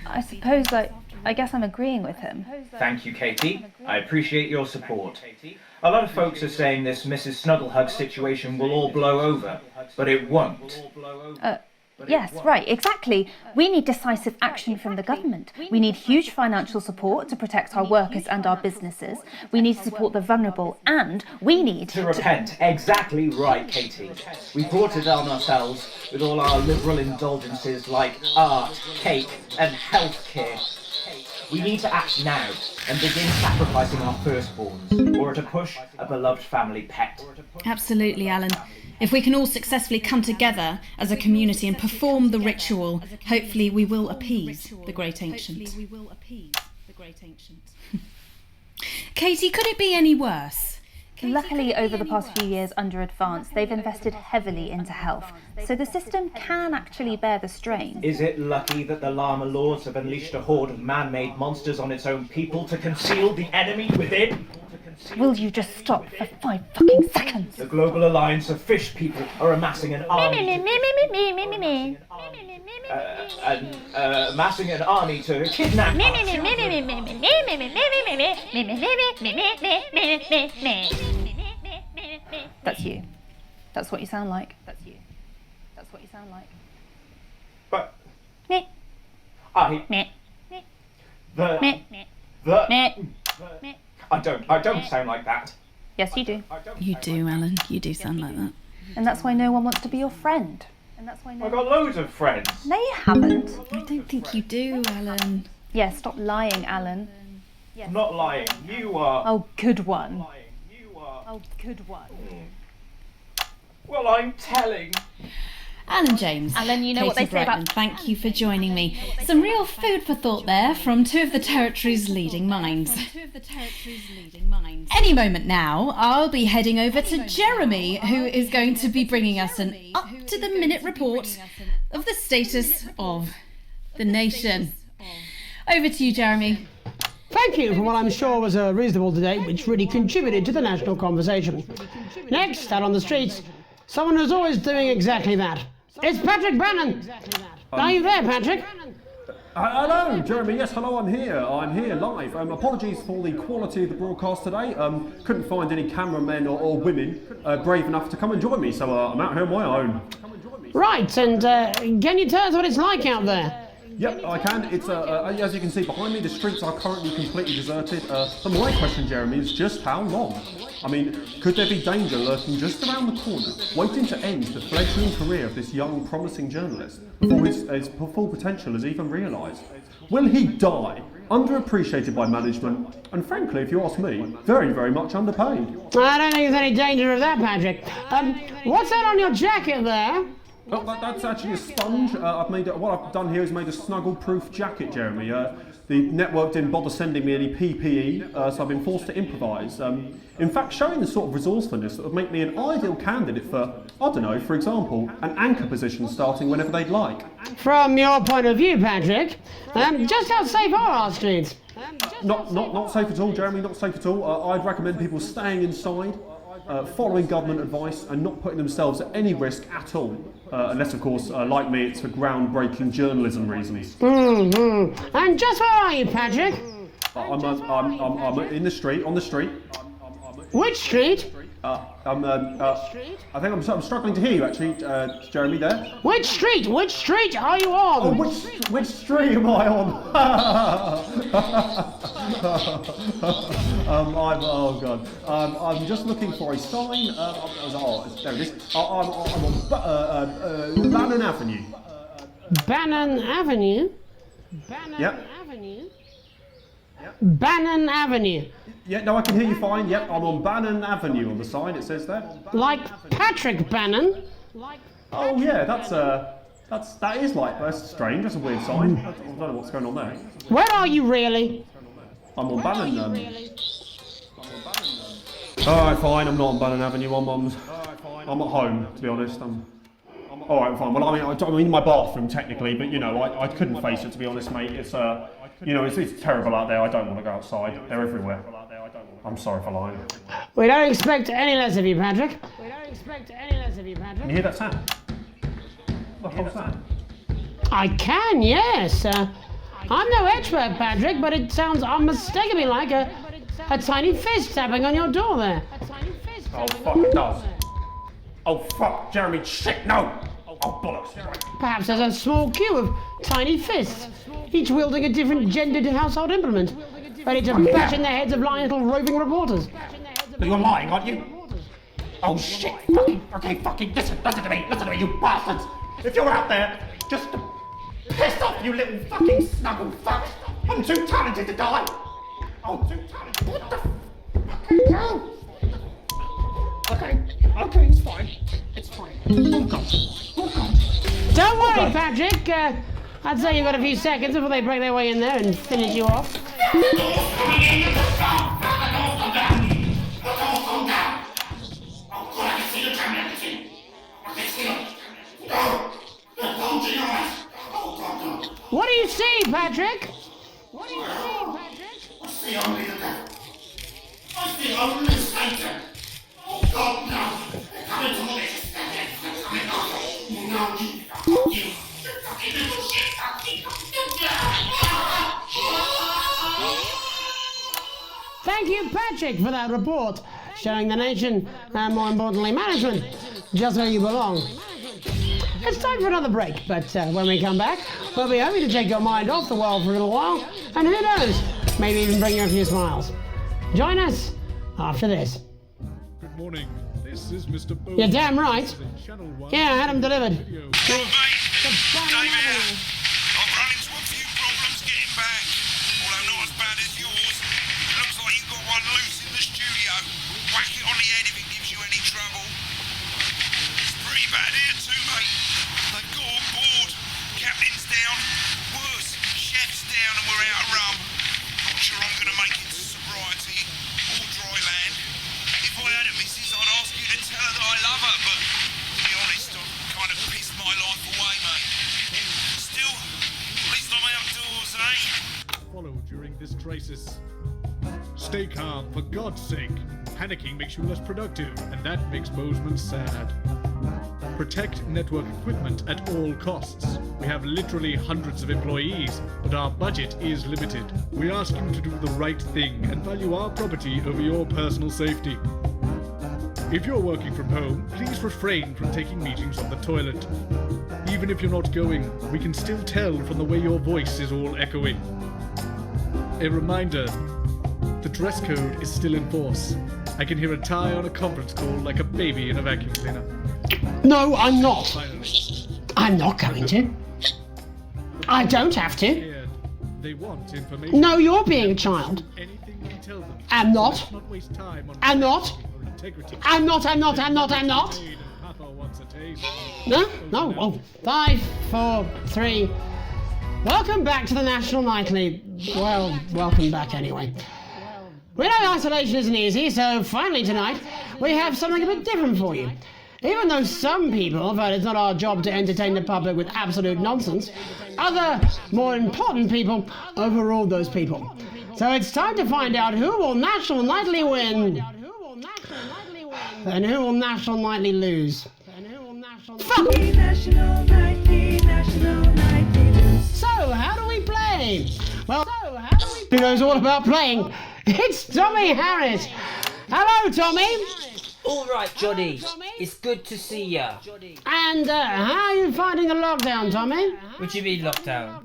I suppose I guess I'm agreeing with him. Thank you, Katie. I appreciate your support. A lot of folks are saying this Mrs. Snugglehug situation will all blow over, but it won't. Yes, right, exactly. We need decisive action from the government. We need huge financial support to protect our workers and our businesses. We need to support the vulnerable, and we need to repent. Exactly right, Katie. We brought it on ourselves with all our liberal indulgences like art, cake, and healthcare. We need to act now and begin sacrificing our firstborns, or to push a beloved family pet. Absolutely, Alan. If we can all successfully come together as a community and perform the ritual, hopefully we will appease the great ancient. Katie, could it be any worse? Luckily, over the past few years under Advance, they've invested heavily into health, so the system can actually bear the strain. Is it lucky that the Llama Lords have unleashed a horde of man-made monsters on its own people to conceal the enemy within? Will you just stop for 5 fucking seconds? The Global Alliance of Fish People are amassing an army amassing an army to kidnap That's you. That's what you sound like. That's you. That's what you sound like. But me. I don't sound like that. Yes, you do. You do, Alan. You do sound like that. And that's why no one wants to be your friend. I've got loads of friends. No, you haven't. I don't think you do, Alan. Yeah, stop lying, Alan. I'm not lying. You are. Oh, good one. Oh, good one. Well, I'm telling. Alan James. Alan, you know Katie what they say Brightman, about... Thank you for joining me. Some real food for thought there from two of the territory's leading minds. Any moment now, I'll be heading over to Jeremy, who is going to be bringing us an up-to-the-minute report of the status of the nation. Over to you, Jeremy. Thank you for what I'm sure was a reasonable debate which really contributed to the national conversation. Next, out on the streets, someone who's always doing exactly that. It's Patrick Brannan. Are you there, Patrick? Hello, Jeremy. Yes, hello, I'm here. I'm here live. Apologies for the quality of the broadcast today. Couldn't find any cameramen or women brave enough to come and join me, so I'm out here on my own. Right, and can you tell us what it's like out there? Yep, I can. It's as you can see behind me, the streets are currently completely deserted. So my question, Jeremy, is just how long? I mean, could there be danger lurking just around the corner, waiting to end the fledgling career of this young, promising journalist before his full potential is even realised? Will he die underappreciated by management, and frankly, if you ask me, very, very much underpaid. I don't think there's any danger of that, Patrick. What's that on your jacket there? Oh, that's actually a sponge. What I've done here is made a snuggle-proof jacket, Jeremy. The network didn't bother sending me any PPE, so I've been forced to improvise. In fact, showing the sort of resourcefulness that would make me an ideal candidate for, I don't know, for example, an anchor position starting whenever they'd like. From your point of view, Patrick, just how safe are our streets? Not safe at all, Jeremy, not safe at all. I'd recommend people staying inside, following government advice and not putting themselves at any risk at all. Unless, of course, like me, it's for groundbreaking journalism reasons. And just where are you, Patrick? I'm in the street, on the street. Which street? I think I'm struggling to hear you, actually, Jeremy, there. Which street? Which street are you on? Oh, which street am I on? Oh God. I'm just looking for a sign. There it is. I'm on Bannon Avenue. Bannon Avenue? Yep. Bannon Avenue. Yeah, no, I can hear you fine. Yep, I'm on Bannon Avenue on the sign, it says there. Like Patrick Bannon? Oh yeah, that is like, that's strange, that's a weird sign. I don't know what's going on there. Where are you really? I'm on Bannon. Alright, fine, I'm not on Bannon Avenue, I'm at home, to be honest. Alright, fine. Well, I'm in my bathroom technically, but you know, I couldn't face it, to be honest, mate. It's it's terrible out there. I don't want to go outside. They're everywhere. I'm sorry for lying. We don't expect any less of you, Patrick. Can you hear that sound? What the hell's that? I can, yes. I'm no expert, Patrick, but it sounds unmistakably like a tiny fist tapping on your door there. Oh, fuck, it does. Oh, fuck, Jeremy, shit, no! Oh, bollocks. Perhaps there's a small queue of tiny fists, each wielding a different gendered household implement, ready to bash in the heads of lying little roving reporters. You're lying, aren't you? Oh, shit, fucking, listen to me, you bastards! If you're out there, just to piss off, you little fucking snuggle fuck! I'm too talented to die! Oh, too talented, what the fucking hell? Okay, it's fine. Oh, God. Don't worry, Patrick. I'd say you've got a few seconds before they break their way in there and finish you off. What do you see, Patrick? I see only the devil. I see only Satan. Oh God, no! They're coming to all this. They're coming on. No, you fucking little shit. Thank you, Patrick, for that report, showing the nation, and more importantly, management, just where you belong. It's time for another break, but when we come back, we'll be happy to take your mind off the world for a little while, and who knows, maybe even bring you a few smiles. Join us after this. Good morning. This is Mr. Bones. You're damn right. Yeah, I had them delivered. I've run into a few problems getting back, although not as bad as yours. Looks like you've got one loose in the studio. Whack it on the head if it gives you any trouble. It's pretty bad here too, mate. They've got on board. Captain's down. Worse, chef's down and we're out of rum. Not sure I'm going to make it to sobriety or dry land. If I had a missus, I'd ask you to tell her that I love her, but to be honest, I've kind of pissed my life away, mate. Still, at least I'm outdoors, eh? Follow during this crisis. Stay calm, for God's sake. Panicking makes you less productive, and that makes Bozeman sad. Protect network equipment at all costs. We have literally hundreds of employees, but our budget is limited. We ask you to do the right thing and value our property over your personal safety. If you're working from home, please refrain from taking meetings on the toilet. Even if you're not going, we can still tell from the way your voice is all echoing. A reminder, the dress code is still in force. I can hear a tie on a conference call like a baby in a vacuum cleaner. No, I'm not. I'm not going to. I don't have to. They want information. No, you're being a child. Anything we tell them. I'm not. Let's not waste time on I'm not. integrity. I'm not. No? Oh, 5, 4, 3. Welcome back to the National Nightly. Well, welcome back anyway. We know isolation isn't easy, so finally tonight we have something a bit different for you. Even though some people felt it's not our job to entertain the public with absolute nonsense, other, more important people overruled those people. So it's time to find out who will National Nightly win and who will National Nightly lose. Fuck! So, how do we play? Well, who knows all about playing? It's Tommy Harris. Hello, Tommy. All right, Johnny. It's good to see ya. And how are you finding the lockdown, Tommy? What do you mean lockdown?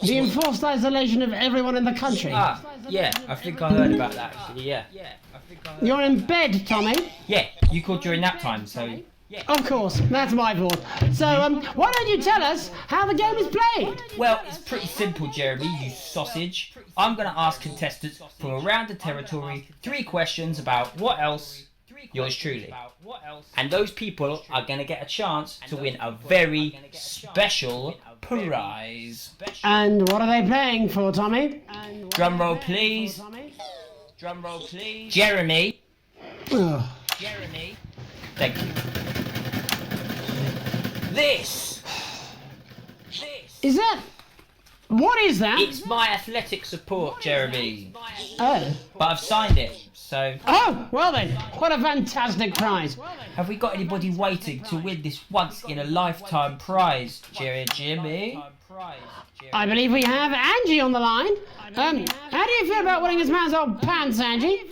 The enforced isolation of everyone in the country. Ah, yeah. I think I heard about that actually. Yeah. You're in bed, Tommy. Yeah. You called during nap time, so. Of course, that's my fault. So, why don't you tell us how the game is played? Well, it's pretty simple, Jeremy, you sausage. I'm going to ask contestants from around the territory 3 questions about what else, yours truly. And those people are going to get a chance to win a very special prize. And what are they playing for, Tommy? Drum roll, please. Drum roll, please. Jeremy. Jeremy. Thank you. This! Is that... What is that? It's my athletic support, Jeremy. Oh. But I've signed it, so... Oh, well then, what a fantastic prize. Have we got anybody waiting to win this once-in-a-lifetime prize, Jimmy? I believe we have Angie on the line. How do you feel about winning this man's old pants, Angie?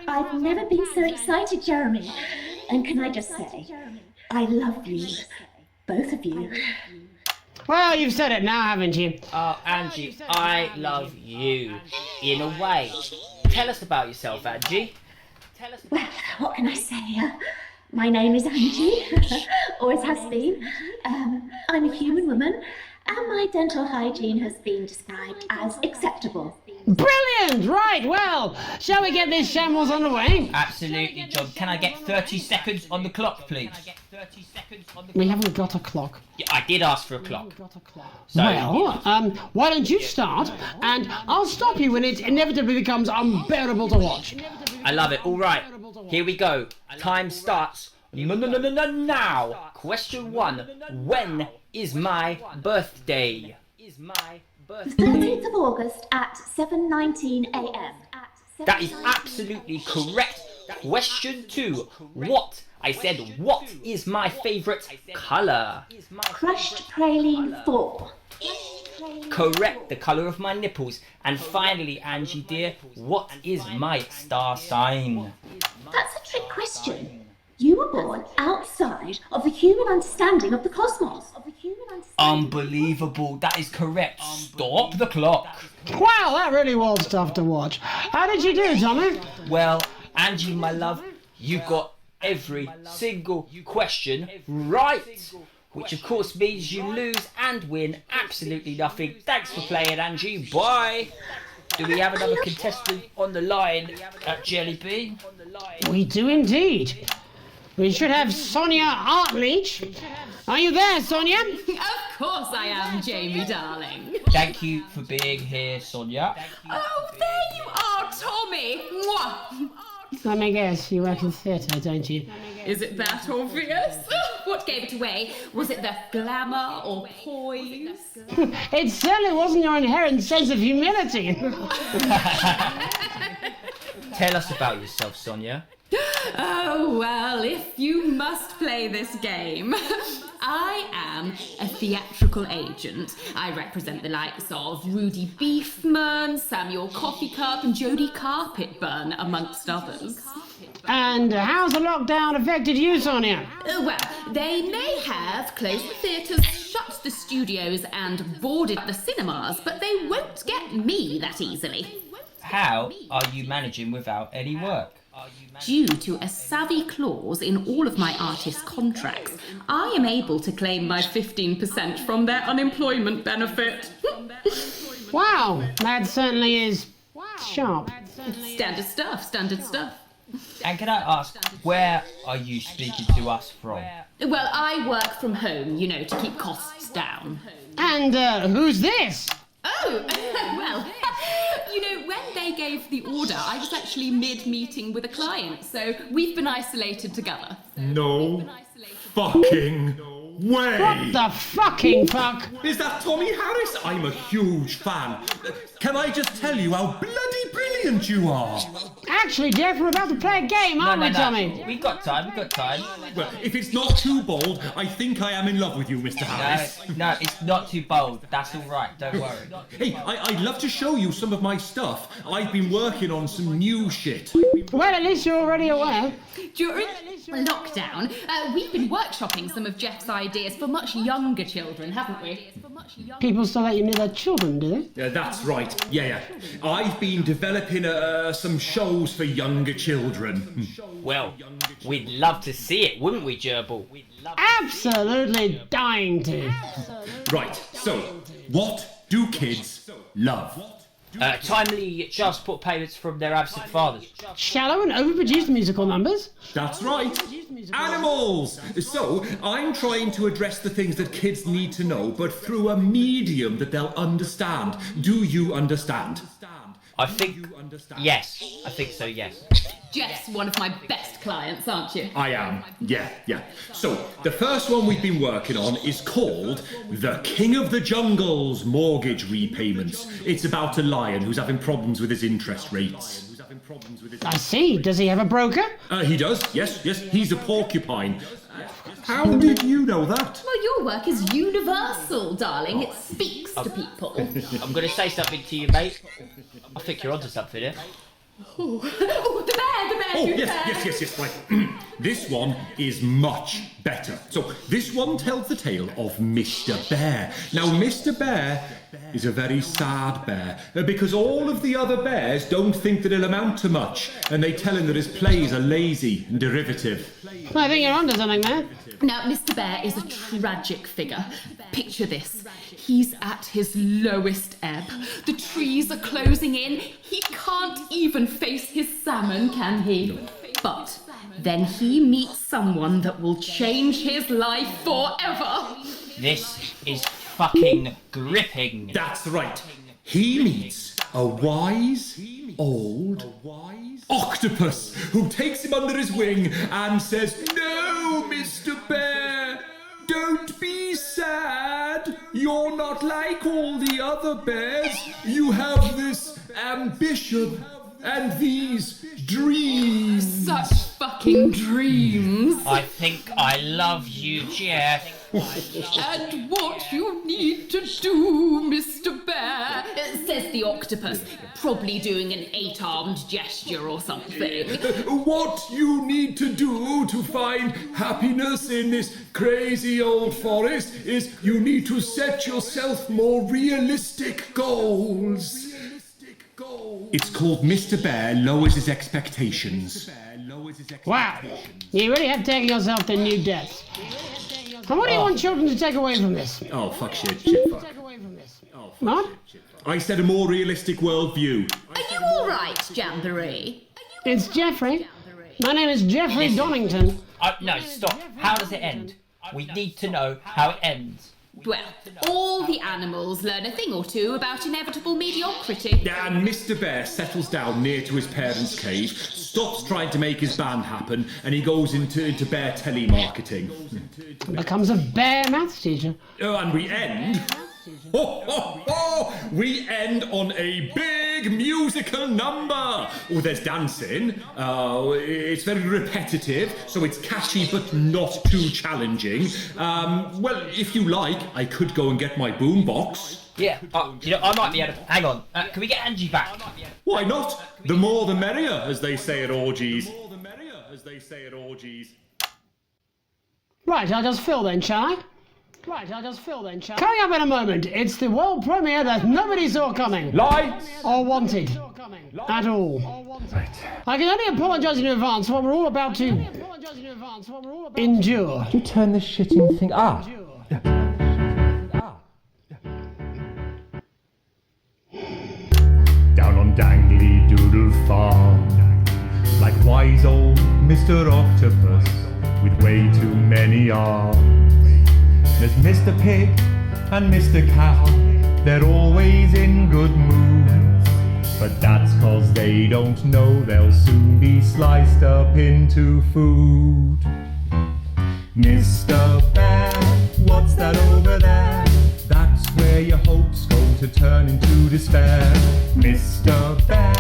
I've never been so excited, Jeremy. And can I just say, I love you. Both of you. Well, you've said it now, haven't you? Oh, Angie, I love you. In a way. Tell us about yourself, Angie. Well, what can I say? My name is Angie. Always has been. I'm a human woman. And my dental hygiene has been described as acceptable. Brilliant! Right, well, shall we get this shambles on the way? Absolutely, John. Can I get 30 seconds on the clock, please? We haven't got a clock. Yeah, I did ask for a clock. So, well, why don't you start, and I'll stop you when it inevitably becomes unbearable to watch. I love it. All right, here we go. Time starts now. Question 1. When is my birthday? The 13th of August at 7:19 a.m. That is absolutely correct. Question 2. What? I said, what is my favourite colour? Crushed praline 4. Correct, the colour of my nipples. And finally, Angie dear, what is my star sign? That's a trick question. You were born outside of the human understanding of the cosmos. Unbelievable, that is correct. Stop the clock. Wow, that really was tough to watch. How did you do, Tommy? Well, Angie, my love, you got every single question right. Which of course means you lose and win absolutely nothing. Thanks for playing, Angie. Bye. Do we have another contestant on the line at Jelly Bean? We do indeed. We should have Sonia Artleach. Are you there, Sonia? Of course I am, Jamie, darling. Thank you for being here, Sonia. Oh, there you are, Tommy. Mwah. Let me guess, you work in theatre, don't you? Is it that obvious? What gave it away? Was it the glamour or poise? It certainly wasn't your inherent sense of humility. Tell us about yourself, Sonia. Oh, well, if you must play this game. I am a theatrical agent. I represent the likes of Rudy Beefman, Samuel Coffee Cup and Jodie Carpetburn, amongst others. And how's the lockdown affected you, Sonia? Well, they may have closed the theatres, shut the studios and boarded the cinemas, but they won't get me that easily. How are you managing without any work? Due to a savvy clause in all of my artist contracts, I am able to claim my 15% from their unemployment benefit. Wow, that certainly is sharp. Standard stuff, standard stuff. And can I ask, where are you speaking to us from? Well, I work from home, you know, to keep costs down. And who's this? Oh, well, you know, when they gave the order, I was actually mid-meeting with a client, so we've been isolated together. No fucking way! What the fucking fuck? Is that Tommy Harris? I'm a huge fan. Can I just tell you how bloody brilliant you are? Actually, Jeff, we're about to play a game, aren't we, Tommy? We've got time. Well, if it's not too bold, I think I am in love with you, Mr. Harris. No, it's not too bold. That's all right, don't worry. Hey, I'd love to show you some of my stuff. I've been working on some new shit. Well, at least you're already aware. During lockdown, we've been workshopping some of Jeff's ideas for much younger children, haven't we? People still let you near their children, do they? Yeah, that's right. Yeah. I've been developing some shows for younger children. Well, we'd love to see it, wouldn't we, Gerbil? Absolutely dying to. Right, so, what do kids love? Timely child support payments from their absent fathers. Shallow and overproduced musical numbers. That's right. Animals! So, I'm trying to address the things that kids need to know, but through a medium that they'll understand. Do you understand? I think so, yes. Jeff's one of my best clients, aren't you? I am, yeah. So, the first one we've been working on is called The King of the Jungle's Mortgage Repayments. It's about a lion who's having problems with his interest rates. I see. Does he have a broker? He does, yes. He's a porcupine. How did you know that? Well, your work is universal, darling. It speaks to people. I'm going to say something to you, mate. I think you're onto something here. Oh, the bear, Yes, right. This one is much better. So, this one tells the tale of Mr. Bear. Now, Mr. Bear is a very sad bear, because all of the other bears don't think that he'll amount to much, and they tell him that his plays are lazy and derivative. I think you're onto something there. Now, Mr. Bear is a tragic figure. Picture this. He's at his lowest ebb. The trees are closing in. He can't even face his salmon, can he? But then he meets someone that will change his life forever. This is fucking gripping. That's right. He meets a wise old octopus who takes him under his wing and says, "No, Mr. Bear, don't be sad. You're not like all the other bears. You have this ambition and these dreams." Such fucking dreams. I think I love you, Jeff. And what you need to do, Mr. Bear, says the octopus, probably doing an 8-armed gesture or something. What you need to do to find happiness in this crazy old forest is you need to set yourself more realistic goals. It's called Mr. Bear Lowers His Expectations. Wow, you really have taken yourself to new depths. And what do you want children to take away from this? Oh, fuck shit, fuck. What? I said a more realistic worldview. Are you all right, Jamboree? It's Jeffrey. My name is Jeffrey Donington. No, stop. How does it end? We need to know how it ends. Well, all the animals learn a thing or two about inevitable mediocrity. Yeah, and Mr. Bear settles down near to his parents' cave, stops trying to make his band happen, and he goes into bear telemarketing. Becomes a bear maths teacher. Oh, and we end... We end on a big musical number. Oh, there's dancing. It's very repetitive, so it's catchy but not too challenging. Well, if you like, I could go and get my boombox. Yeah, I might be able to... Hang on, can we get Angie back? Why not? The more the merrier, as they say at orgies. Right, I'll just fill then, shall I? Coming up in a moment, it's the world premiere that nobody saw coming. Lights! Or wanted. At all. Right. I can only apologise in advance for what we're all about to endure. You turn this shitting thing... wise old Mr. Octopus with way too many arms. There's Mr. Pig and Mr. Cow, they're always in good moods. But that's 'cause they don't know they'll soon be sliced up into food. Mr. Bear, what's that over there? That's where your hopes go to turn into despair. Mr. Bear,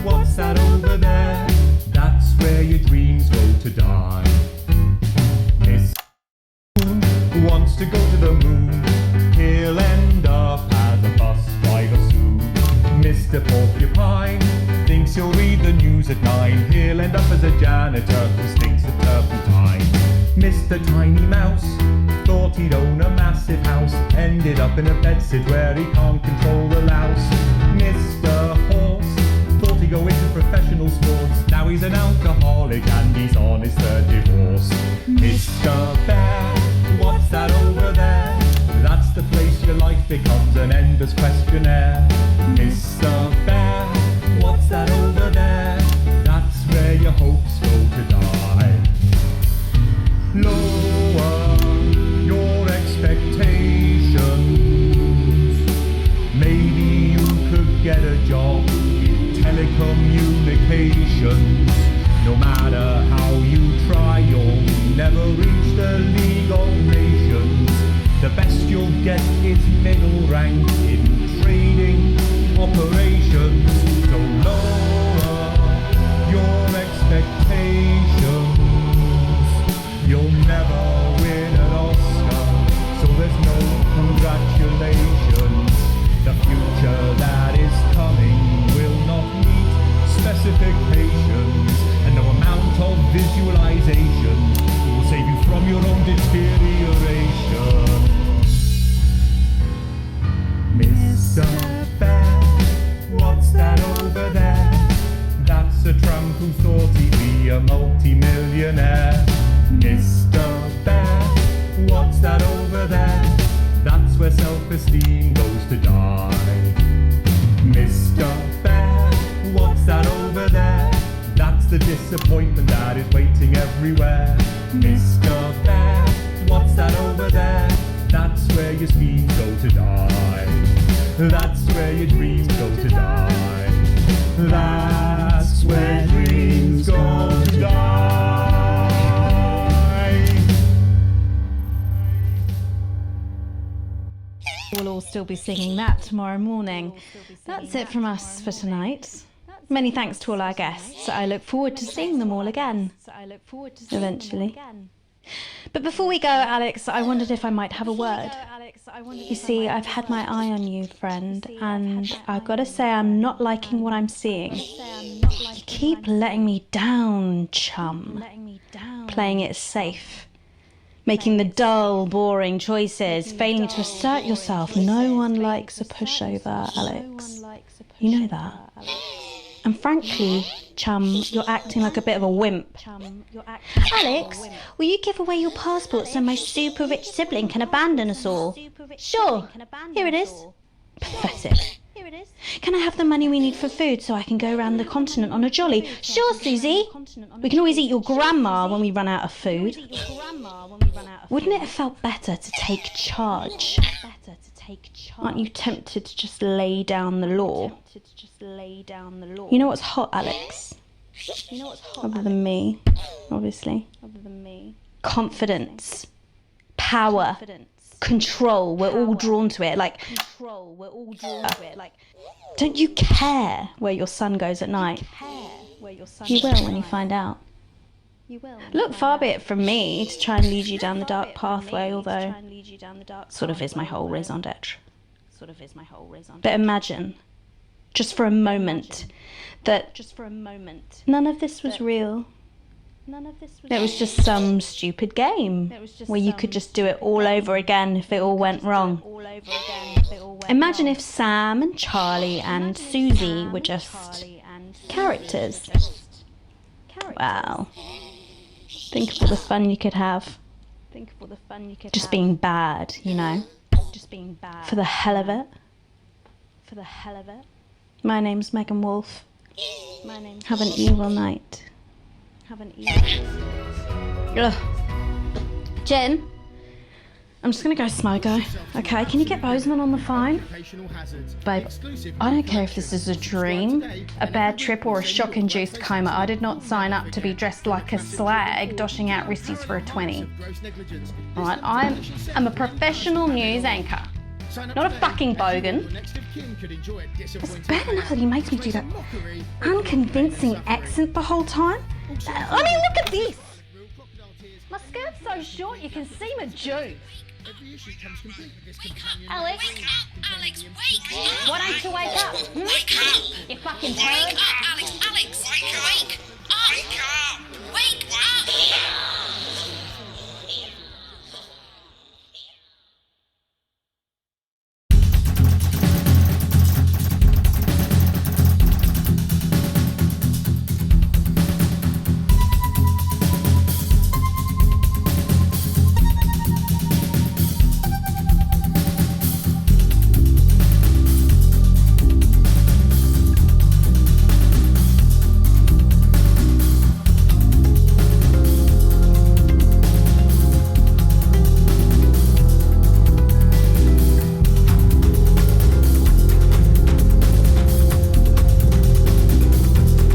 what's that over there? That's where your dreams go to die. Mr. Moon wants to go to the moon. He'll end up as a bus driver soon. Mr. Porcupine thinks he'll read the news at 9. He'll end up as a janitor who stinks of turpentine. Mr. Tiny Mouse thought he'd own a massive house, ended up in a bedsit where he can't control the louse. Mr. Horse thought he'd go into professional sports, now he's an alcoholic and he's on his third divorce. Mr. Bear, what's that over there? That's the place your life becomes an endless questionnaire. Mr. Bear, what's that over there? That's where your hopes go to die. Lower your expectations. Maybe you could get a job in telecommunications. No matter how you try, you'll never reach the League of Nations. The best you'll get is middle rank in trading operations. So lower your expectations. You'll never win an Oscar, so there's no congratulations. The future that is coming will not meet specifications, and no amount of visualization will save you from your own deterioration. Mr. Bear, what's that over there? That's a tramp who thought he'd be a multi-millionaire. Mr. Bear, what's that over there? That's where self-esteem goes to die. Mr. Bear, what's that over there? That's the disappointment that is waiting everywhere. Mr. Bear, what's that over there? That's where your schemes go to die. That's where your dreams go to die. That's where dreams go to die. We'll all still be singing that tomorrow morning. That's it from us for tonight. Many thanks to all our guests. I look forward to seeing them all again. Eventually. But before we go, Alex, I wondered if I might have a word. You see, I've had my eye on you, friend, and I've got to say I'm not liking what I'm seeing. You keep letting me down, chum. Playing it safe. Making the dull, boring choices, failing to assert yourself. No one likes a pushover, Alex. You know that. And frankly, chum, you're acting like a bit of a wimp. Alex, will you give away your passport so my super rich sibling can abandon us all? Sure. Here it is. Pathetic. Can I have the money we need for food so I can go around the continent on a jolly? Sure, Susie. We can always eat your grandma when we run out of food. Wouldn't it have felt better to take charge? Aren't you tempted to just lay down the law? You know what's hot, Alex? Other than me, obviously. Confidence. Power. Control. We're all drawn to it. Don't you care where your son goes at night? You will when you find out. Look, far be it from me to try and lead you down the dark pathway, although sort of is my whole raison d'etre. But imagine, just for a moment, that none of this was real. It was just some stupid game where you could just do it all over again if it all went wrong. Imagine if Sam and Charlie and Susie were just characters. Wow. Think of all the fun you could have. Just being bad, you know. For the hell of it. My name's Megan Wolf. Have an evil night. haven't eaten. Ugh. Jen, I'm just gonna go smoko. Okay, can you get Bozeman on the phone? Babe, I don't care if this is a dream, a bad trip, or a shock-induced coma. I did not sign up to be dressed like a slag, doshing out wristies for a 20. Alright, I'm a professional news anchor, not a fucking bogan. It's bad enough that he makes me do that unconvincing accent the whole time. I mean, look at this! My skirt's so short you can see my juice. Alex? Wake up, Alex, wake up! Why don't you wake up? Wake up! You fucking Wake turd. up, Alex, wake!